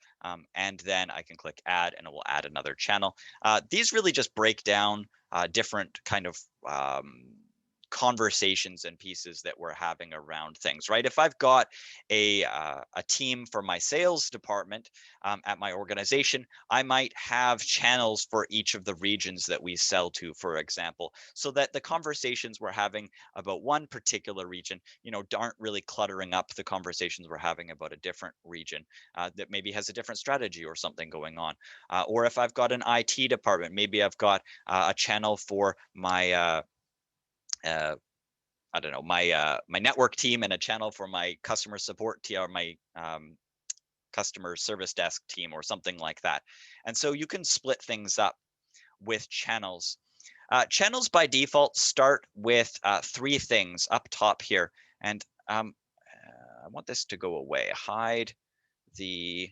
and then I can click add and it will add another channel. These really just break down different kind of conversations and pieces that we're having around things, right? If I've got a team for my sales department at my organization, I might have channels for each of the regions that we sell to, for example, so that the conversations we're having about one particular region, aren't really cluttering up the conversations we're having about a different region that maybe has a different strategy or something going on. Or if I've got an IT department, maybe I've got a channel for my I don't know, my network team and a channel for my customer support team or my customer service desk team or something like that. And so you can split things up with channels. Channels by default start with 3 things up top here. And I want this to go away. Hide the,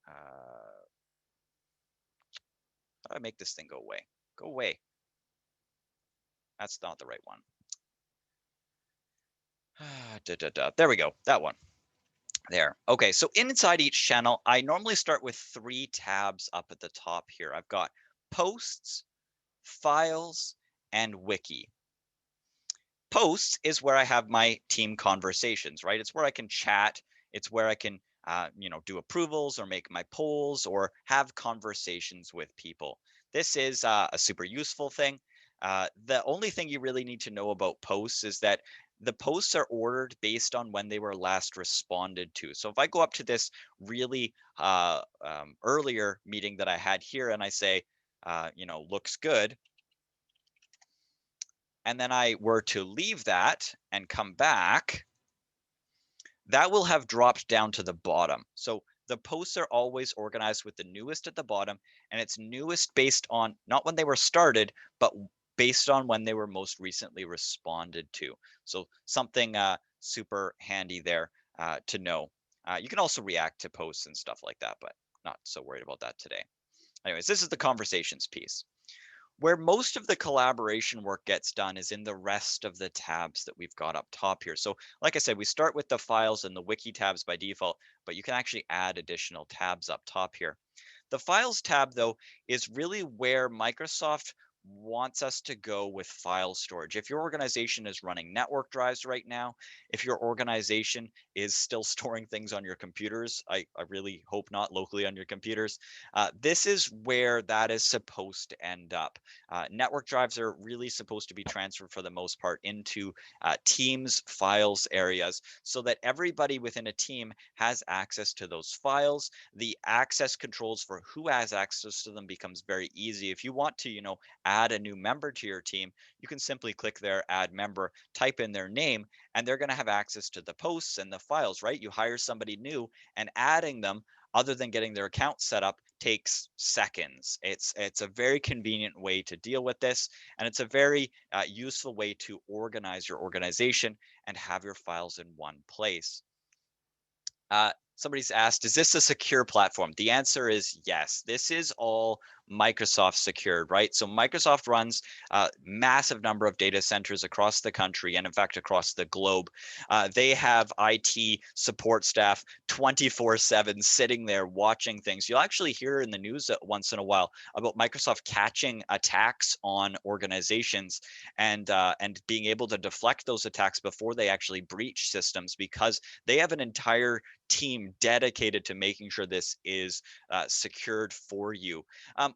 how do I make this thing go away? Go away. That's not the right one. There we go, that one. There. Okay, so inside each channel, I normally start with 3 tabs up at the top here. I've got posts, files, and wiki. Posts is where I have my team conversations, right? It's where I can chat. It's where I can, do approvals or make my polls or have conversations with people. This is a super useful thing. The only thing you really need to know about posts is that the posts are ordered based on when they were last responded to. So if I go up to this really earlier meeting that I had here and I say, looks good, and then I were to leave that and come back, that will have dropped down to the bottom. So the posts are always organized with the newest at the bottom, and it's newest based on not when they were started, but based on when they were most recently responded to. So something super handy there to know. You can also react to posts and stuff like that, but not so worried about that today. Anyways, this is the conversations piece. Where most of the collaboration work gets done is in the rest of the tabs that we've got up top here. So like I said, we start with the files and the wiki tabs by default, but you can actually add additional tabs up top here. The files tab, though, is really where Microsoft wants us to go with file storage. If your organization is running network drives right now, if your organization is still storing things on your computers, I really hope not locally on your computers, this is where that is supposed to end up. Network drives are really supposed to be transferred for the most part into Teams files areas so that everybody within a team has access to those files. The access controls for who has access to them becomes very easy. If you want to, add a new member to your team, you can simply click their add member, type in their name, and they're going to have access to the posts and the files, right? You hire somebody new and adding them, other than getting their account set up, takes seconds. It's a very convenient way to deal with this, and it's a very useful way to organize your organization and have your files in one place. Somebody's asked, is this a secure platform? The answer is yes. This is all Microsoft secured, right? So Microsoft runs a massive number of data centers across the country and in fact across the globe. They have IT support staff 24/7 sitting there watching things. You'll actually hear in the news once in a while about Microsoft catching attacks on organizations and being able to deflect those attacks before they actually breach systems, because they have an entire team dedicated to making sure this is secured for you.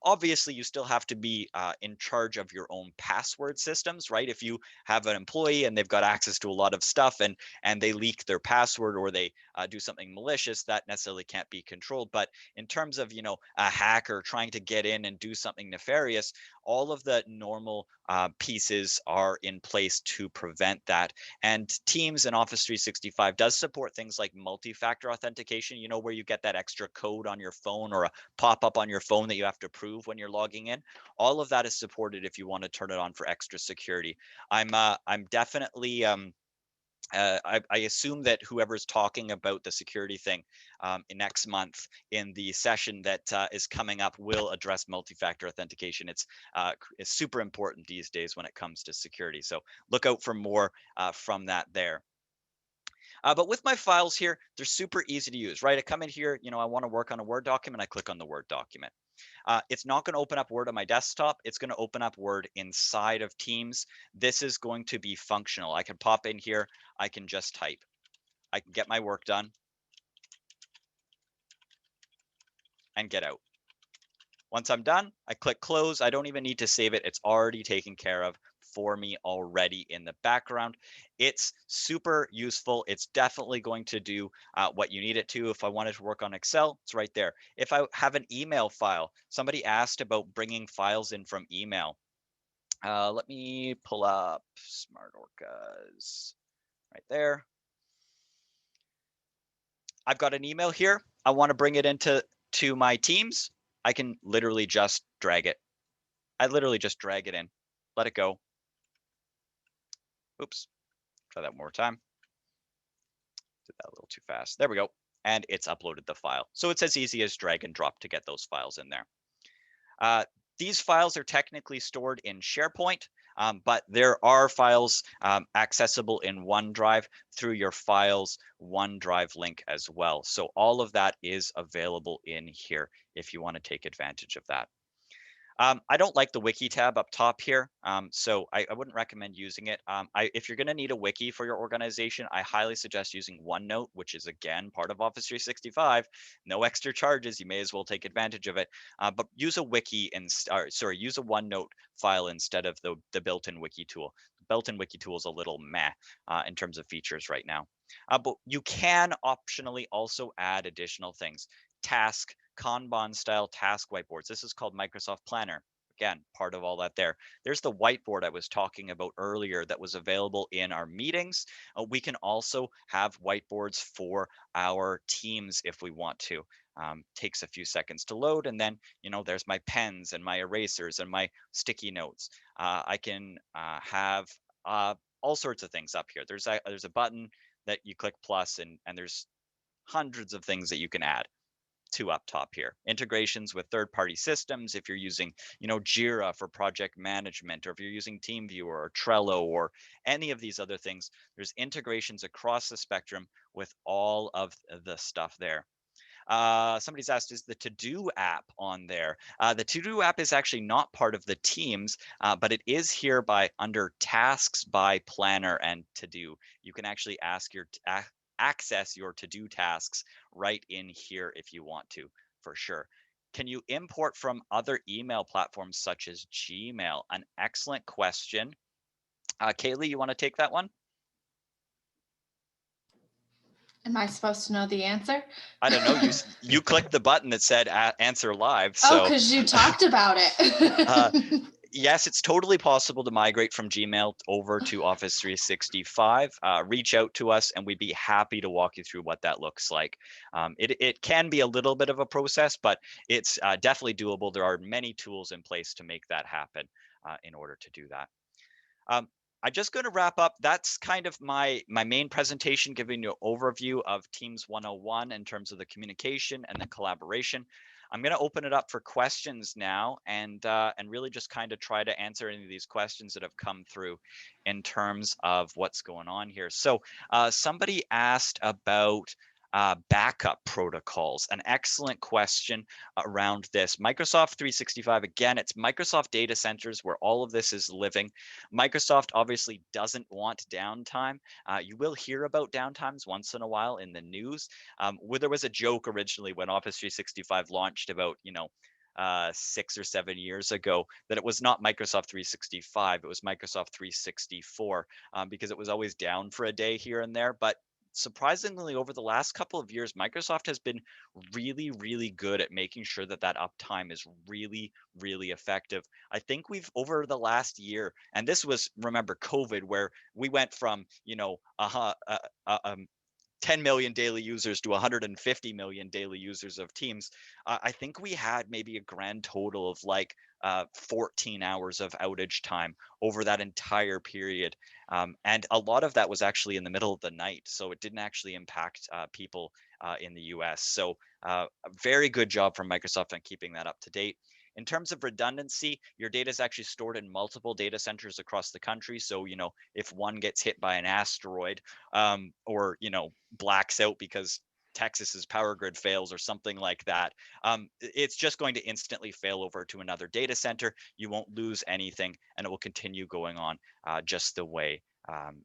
Obviously, you still have to be in charge of your own password systems, right? If you have an employee and they've got access to a lot of stuff and they leak their password or they do something malicious, that necessarily can't be controlled. But in terms of, a hacker trying to get in and do something nefarious, all of the normal pieces are in place to prevent that. And Teams and Office 365 does support things like multi-factor authentication, where you get that extra code on your phone or a pop-up on your phone that you have to prove when you're logging in. All of that is supported if you want to turn it on for extra security. I'm definitely I assume that whoever's talking about the security thing next month in the session that is coming up will address multi-factor authentication. It's super important these days when it comes to security. So look out for more from that there. But with my files here, they're super easy to use, right? I come in here, I want to work on a Word document, I click on the Word document. It's not going to open up Word on my desktop. It's going to open up Word inside of Teams. This is going to be functional. I can pop in here. I can just type. I can get my work done and get out. Once I'm done, I click close. I don't even need to save it. It's already taken care of for me already in the background. It's super useful. It's definitely going to do what you need it to. If I wanted to work on Excel, it's right there. If I have an email file, somebody asked about bringing files in from email. Let me pull up Smart Orcas right there. I've got an email here. I want to bring it into my Teams. I can literally just drag it. I literally just drag it in, let it go. Oops, try that one more time. Did that a little too fast. There we go. And it's uploaded the file. So it's as easy as drag and drop to get those files in there. These files are technically stored in SharePoint, but there are files accessible in OneDrive through your Files OneDrive link as well. So all of that is available in here if you want to take advantage of that. I don't like the wiki tab up top here, so I wouldn't recommend using it. If you're going to need a wiki for your organization, I highly suggest using OneNote, which is again part of Office 365. No extra charges. You may as well take advantage of it. But use a wiki and use a OneNote file instead of the built-in wiki tool. The built-in wiki tool is a little meh in terms of features right now. But you can optionally also add additional things. Task, Kanban style task whiteboards. This is called Microsoft Planner. Again, part of all that there. There's the whiteboard I was talking about earlier that was available in our meetings. We can also have whiteboards for our teams if we want to. Takes a few seconds to load, and then there's my pens and my erasers and my sticky notes. I can have all sorts of things up here. There's a button that you click plus, and there's hundreds of things that you can add to up top here. Integrations with third-party systems, if you're using, Jira for project management, or if you're using TeamViewer or Trello or any of these other things, there's integrations across the spectrum with all of the stuff there. Somebody's asked, is the To-Do app on there? The To-Do app is actually not part of the Teams, but it is here under Tasks by Planner and To-Do. You can actually access your to-do tasks right in here if you want to, for sure. Can you import from other email platforms such as Gmail? An excellent question. Kaylee, you want to take that one? Am I supposed to know the answer? I don't know. You clicked the button that said answer live. Oh, So because you talked about it. yes, it's totally possible to migrate from Gmail over to Office 365. Reach out to us and we'd be happy to walk you through what that looks like. It can be a little bit of a process, but it's definitely doable. There are many tools in place to make that happen in order to do that. I'm just going to wrap up. That's kind of my main presentation, giving you an overview of Teams 101 in terms of the communication and the collaboration. I'm going to open it up for questions now and really just kind of try to answer any of these questions that have come through in terms of what's going on here. So somebody asked about backup protocols. An excellent question around this. Microsoft 365, again, it's Microsoft data centers where all of this is living. Microsoft obviously doesn't want downtime. You will hear about downtimes once in a while in the news. Where there was a joke originally when Office 365 launched about, 6 or 7 years ago, that it was not Microsoft 365, it was Microsoft 364, because it was always down for a day here and there. But surprisingly, over the last couple of years, Microsoft has been really, really good at making sure that uptime is really, really effective. I think we've, over the last year, and this was, remember, COVID, where we went from, 10 million daily users to 150 million daily users of Teams. I think we had maybe a grand total of like 14 hours of outage time over that entire period. And a lot of that was actually in the middle of the night. So it didn't actually impact people in the US. So a very good job from Microsoft on keeping that up to date. In terms of redundancy, your data is actually stored in multiple data centers across the country. So, if one gets hit by an asteroid or, blacks out because Texas's power grid fails or something like that, it's just going to instantly fail over to another data center. You won't lose anything, and it will continue going on just the way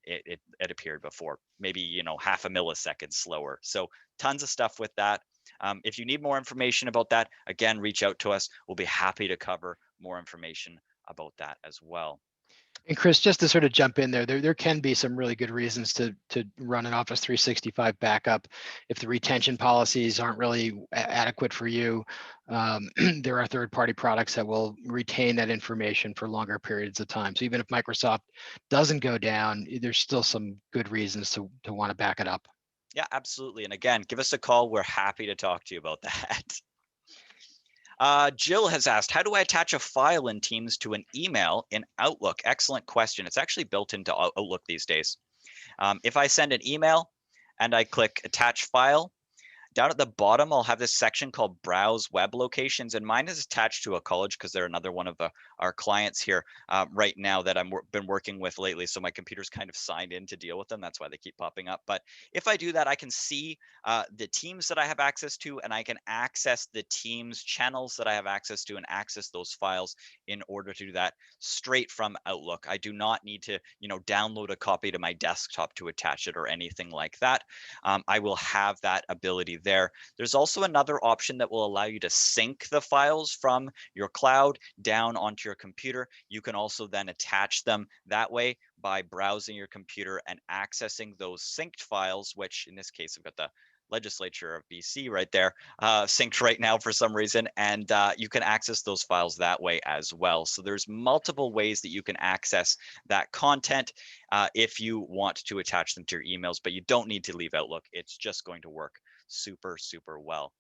it appeared before, maybe, you know, half a millisecond slower. So tons of stuff with that. If you need more information about that, again, reach out to us. We'll be happy to cover more information about that as well. And Chris, just to sort of jump in there can be some really good reasons to run an Office 365 backup if the retention policies aren't really adequate for you. There are third-party products that will retain that information for longer periods of time. So even if Microsoft doesn't go down, there's still some good reasons to want to back it up. Yeah, absolutely. And again, give us a call. We're happy to talk to you about that. Jill has asked, how do I attach a file in Teams to an email in Outlook? Excellent question. It's actually built into Outlook these days. If I send an email and I click attach file, down at the bottom, I'll have this section called Browse Web Locations, and mine is attached to a college because they're another one of our clients here right now that I've been working with lately. So my computer's kind of signed in to deal with them. That's why they keep popping up. But if I do that, I can see the teams that I have access to, and I can access the Teams channels that I have access to and access those files in order to do that straight from Outlook. I do not need to, you know, download a copy to my desktop to attach it or anything like that. I will have that ability there. There's also another option that will allow you to sync the files from your cloud down onto your computer. You can also then attach them that way by browsing your computer and accessing those synced files, which in this case, I've got the legislature of BC right there synced right now for some reason, and you can access those files that way as well. So there's multiple ways that you can access that content if you want to attach them to your emails, but you don't need to leave Outlook. It's just going to work super well.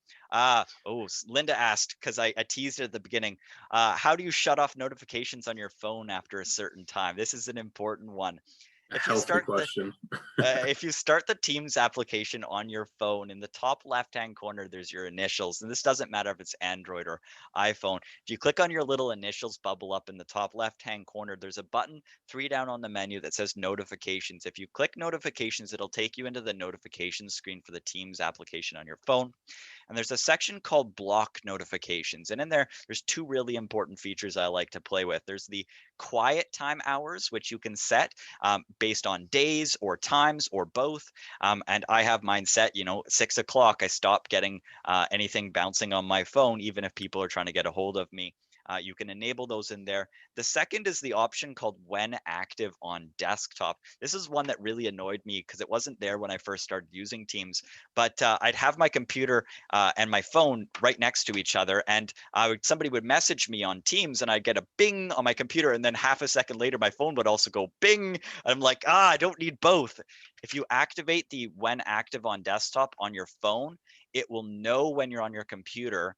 Linda asked, because I teased it at the beginning, how do you shut off notifications on your phone after a certain time? This is an important one. If you start question. if you start the Teams application on your phone, in the top left-hand corner, there's your initials. And this doesn't matter if it's Android or iPhone. If you click on your little initials bubble up in the top left-hand corner, there's a button 3 down on the menu that says notifications. If you click notifications, it'll take you into the notifications screen for the Teams application on your phone. And there's a section called block notifications. And in there, there's 2 really important features I like to play with. There's the quiet time hours, which you can set based on days or times or both. And I have mine set, you know, 6 o'clock, I stop getting anything bouncing on my phone, even if people are trying to get a hold of me. You can enable those in there. The second is the option called when active on desktop. This is one that really annoyed me because it wasn't there when I first started using Teams, but I'd have my computer and my phone right next to each other, and somebody would message me on Teams and I'd get a bing on my computer, and then half a second later my phone would also go bing, and I'm like, I don't need both. If you activate the when active on desktop on your phone, it will know when you're on your computer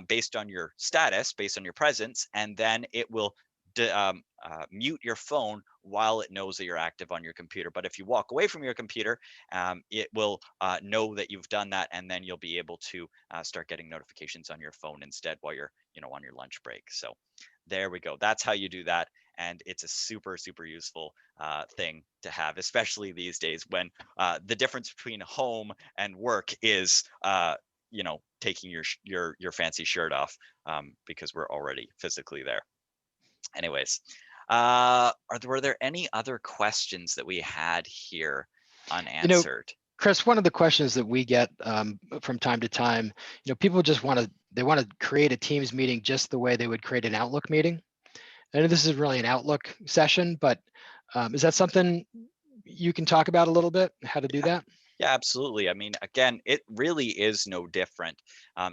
based on your status, based on your presence, and then it will mute your phone while it knows that you're active on your computer. But if you walk away from your computer, it will know that you've done that, and then you'll be able to start getting notifications on your phone instead while you're, you know, on your lunch break. So there we go. That's how you do that. And it's a super useful thing to have, especially these days when the difference between home and work is you know, taking your fancy shirt off because we're already physically there. Anyways, were there any other questions that we had here unanswered? Chris, one of the questions that we get from time to time, you know, people just want to create a Teams meeting just the way they would create an Outlook meeting. I know this is really an Outlook session, but is that something you can talk about a little bit, how to do that? Yeah, absolutely. I mean, again, it really is no different.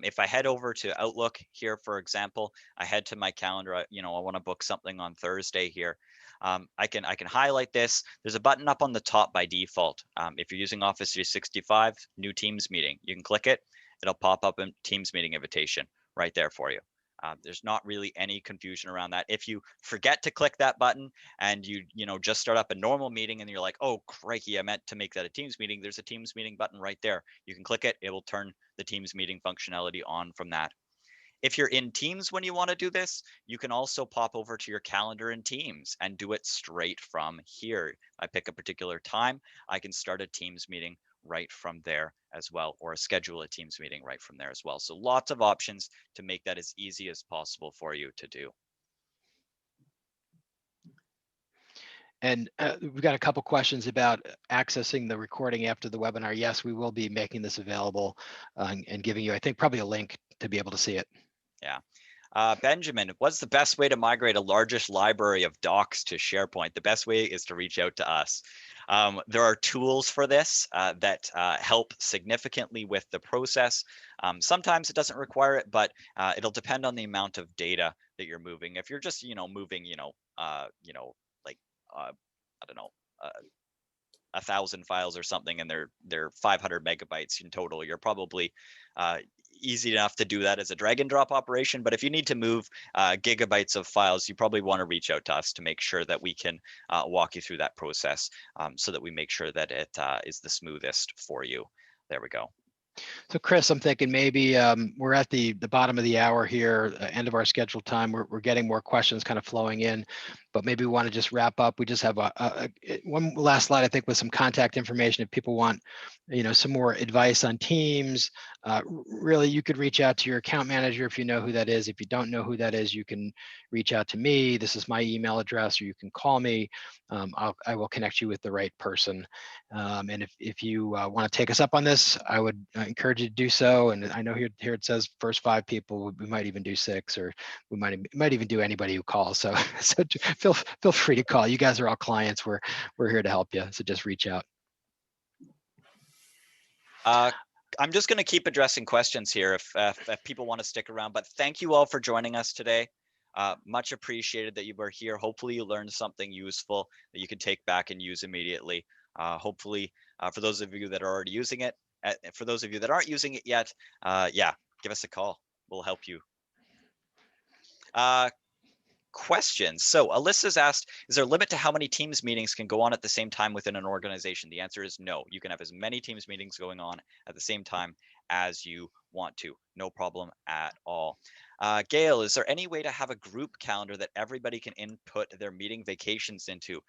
If I head over to Outlook here, for example, I head to my calendar, you know, I want to book something on Thursday here. I can highlight this. There's a button up on the top by default. If you're using Office 365, new Teams meeting, you can click it. It'll pop up a Teams meeting invitation right there for you. There's not really any confusion around that. If you forget to click that button and you know, just start up a normal meeting and you're like, oh, crikey, I meant to make that a Teams meeting, there's a Teams meeting button right there. You can click it. It will turn the Teams meeting functionality on from that. If you're in Teams when you want to do this, you can also pop over to your calendar in Teams and do it straight from here. I pick a particular time. I can start a Teams meeting right from there as well, or schedule a Teams meeting right from there as well. So lots of options to make that as easy as possible for you to do. And we've got a couple questions about accessing the recording after the webinar. Yes, we will be making this available and giving you, I think, probably a link to be able to see it. Yeah. Benjamin, what's the best way to migrate a largest library of docs to SharePoint? The best way is to reach out to us. There are tools for this that help significantly with the process. Sometimes it doesn't require it, but it'll depend on the amount of data that you're moving. If you're just, moving, like, I don't know, 1,000 files or something, and they're 500 megabytes in total, you're probably easy enough to do that as a drag and drop operation. But if you need to move gigabytes of files, you probably want to reach out to us to make sure that we can walk you through that process, so that we make sure that it is the smoothest for you. There we go. So Chris, I'm thinking maybe we're at the bottom of the hour here, end of our scheduled time. We're getting more questions kind of flowing in, but maybe we want to just wrap up. We just have one last slide, I think, with some contact information. If people want, some more advice on Teams, really, you could reach out to your account manager if you know who that is. If you don't know who that is, you can reach out to me. This is my email address, or you can call me. I will connect you with the right person. And if you want to take us up on this, I would encourage you to do so. And I know here it says first 5 people. We might even do 6, or we might even do anybody who calls. So feel free to call. You guys are all clients. We're here to help you. So just reach out. I'm just going to keep addressing questions here if people want to stick around. But thank you all for joining us today. Much appreciated that you were here. Hopefully you learned something useful that you can take back and use immediately. Hopefully, for those of you that are already using it, for those of you that aren't using it yet, yeah, give us a call. We'll help you. Questions. So Alyssa's asked, is there a limit to how many Teams meetings can go on at the same time within an organization? The answer is no. You can have as many Teams meetings going on at the same time as you want to. No problem at all. Gail, is there any way to have a group calendar that everybody can input their meeting vacations into?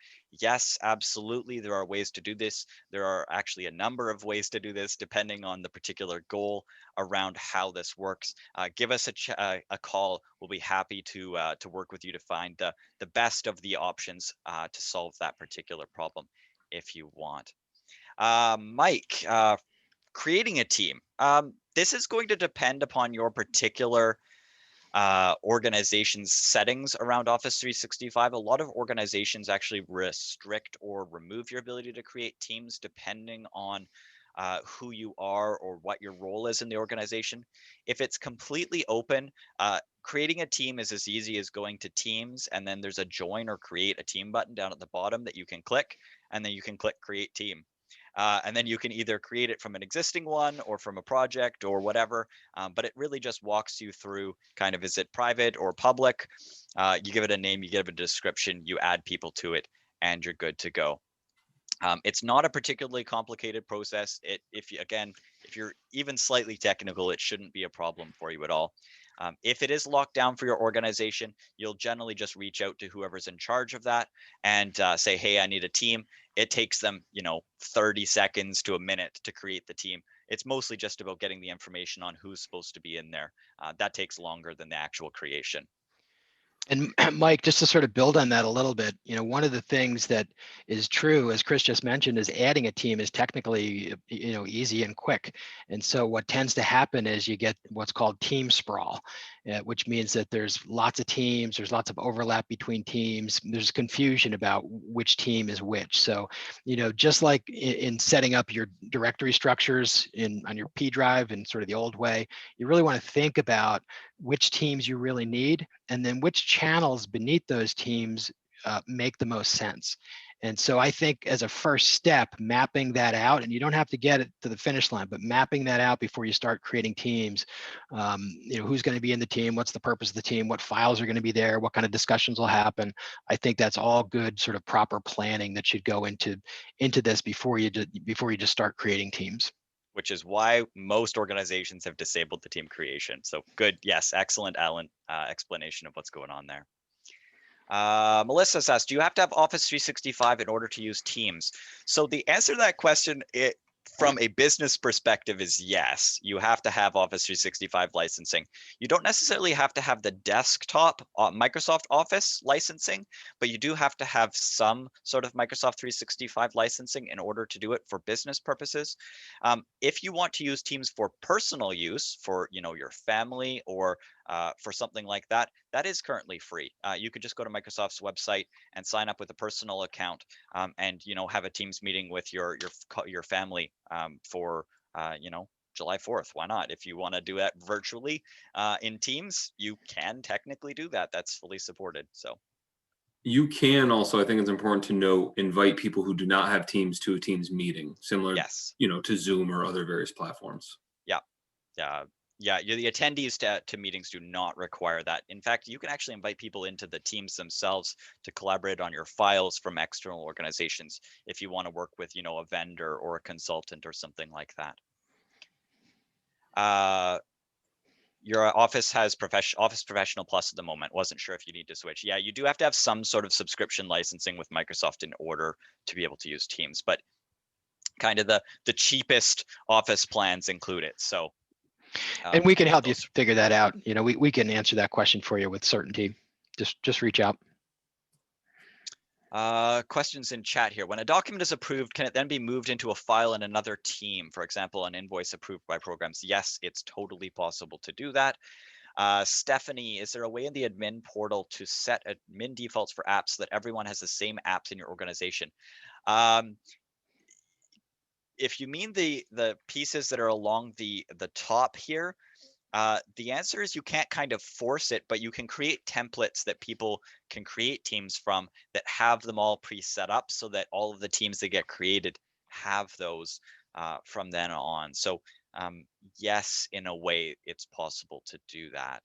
Yes, absolutely. There are ways to do this. There are actually a number of ways to do this depending on the particular goal around how this works. Give us a call. We'll be happy to work with you to find the best of the options to solve that particular problem if you want. Mike, creating a team. This is going to depend upon your particular organization's settings around Office 365. A lot of organizations actually restrict or remove your ability to create teams depending on who you are or what your role is in the organization. If it's completely open, creating a team is as easy as going to Teams, and then there's a join or create a team button down at the bottom that you can click, and then you can click create team. And then you can either create it from an existing one or from a project or whatever, but it really just walks you through kind of, is it private or public? You give it a name, you give it a description, you add people to it, and you're good to go. It's not a particularly complicated process. If you're even slightly technical, it shouldn't be a problem for you at all. If it is locked down for your organization, you'll generally just reach out to whoever's in charge of that and say, hey, I need a team. It takes them, 30 seconds to a minute to create the team. It's mostly just about getting the information on who's supposed to be in there. That takes longer than the actual creation. And Mike, just to sort of build on that a little bit, one of the things that is true, as Chris just mentioned, is adding a team is technically, easy and quick. And so what tends to happen is you get what's called team sprawl, which means that there's lots of teams, there's lots of overlap between teams, there's confusion about which team is which. So, just like in setting up your directory structures on your P drive in sort of the old way, you really want to think about which teams you really need, and then which channels beneath those teams make the most sense. And so I think as a first step, mapping that out, and you don't have to get it to the finish line, but mapping that out before you start creating teams, who's going to be in the team, what's the purpose of the team, what files are going to be there, what kind of discussions will happen. I think that's all good sort of proper planning that should go into this before you just start creating teams. Which is why most organizations have disabled the team creation. So good, yes, excellent, Alan, explanation of what's going on there. Melissa says, do you have to have Office 365 in order to use Teams? So the answer to that question, from a business perspective is yes, you have to have Office 365 licensing. You don't necessarily have to have the desktop Microsoft Office licensing, but you do have to have some sort of Microsoft 365 licensing in order to do it for business purposes. If you want to use Teams for personal use, for your family or for something like that, that is currently free. You could just go to Microsoft's website and sign up with a personal account, and have a Teams meeting with your family for July 4th. Why not? If you want to do that virtually in Teams, you can technically do that. That's fully supported. So You can also, I think it's important to note, invite people who do not have Teams to a Teams meeting, similar, yes, to Zoom or other various platforms. yeah, the attendees to meetings do not require that. In fact, you can actually invite people into the Teams themselves to collaborate on your files from external organizations if you want to work with, a vendor or a consultant or something like that. Your Office has Office Professional Plus at the moment. Wasn't sure if you need to switch. Yeah, you do have to have some sort of subscription licensing with Microsoft in order to be able to use Teams, but kind of the cheapest Office plans include it. So And we can help you figure that out. We can answer that question for you with certainty. Just reach out. Questions in chat here. When a document is approved, can it then be moved into a file in another team? For example, an invoice approved by programs. Yes, it's totally possible to do that. Stephanie, is there a way in the admin portal to set admin defaults for apps so that everyone has the same apps in your organization? If you mean the pieces that are along the top here, the answer is you can't kind of force it, but you can create templates that people can create teams from that have them all pre-set up so that all of the teams that get created have those from then on. So yes, in a way, it's possible to do that.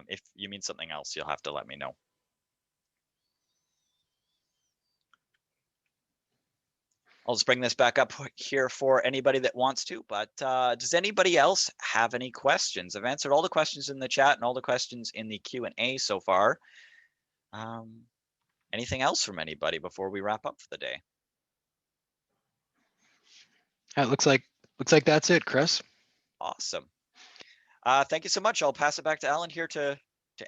If you mean something else, you'll have to let me know. I'll just bring this back up here for anybody that wants to, but does anybody else have any questions? I've answered all the questions in the chat and all the questions in the Q&A so far. Anything else from anybody before we wrap up for the day? It looks like that's it, Chris. Awesome. Thank you so much. I'll pass it back to Alan here to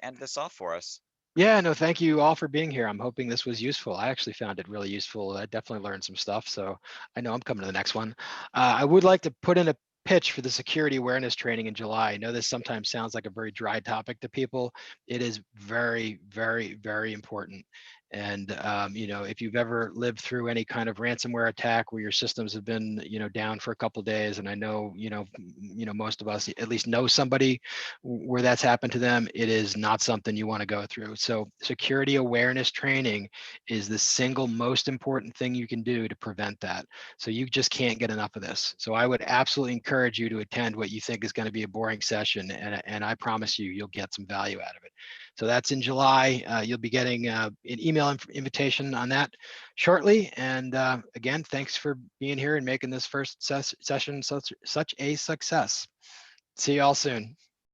end this off for us. Yeah, no, thank you all for being here. I'm hoping this was useful. I actually found it really useful. I definitely learned some stuff, so I know I'm coming to the next one. I would like to put in a pitch for the security awareness training in July. I know this sometimes sounds like a very dry topic to people. It is very, very, very important. And if you've ever lived through any kind of ransomware attack where your systems have been, down for a couple of days, and I know, most of us at least know somebody where that's happened to them, it is not something you want to go through. So security awareness training is the single most important thing you can do to prevent that. So you just can't get enough of this. So I would absolutely encourage you to attend what you think is going to be a boring session, and I promise you'll get some value out of it. So that's in July. You'll be getting an email invitation on that shortly. And again, thanks for being here and making this first session such a success. See you all soon.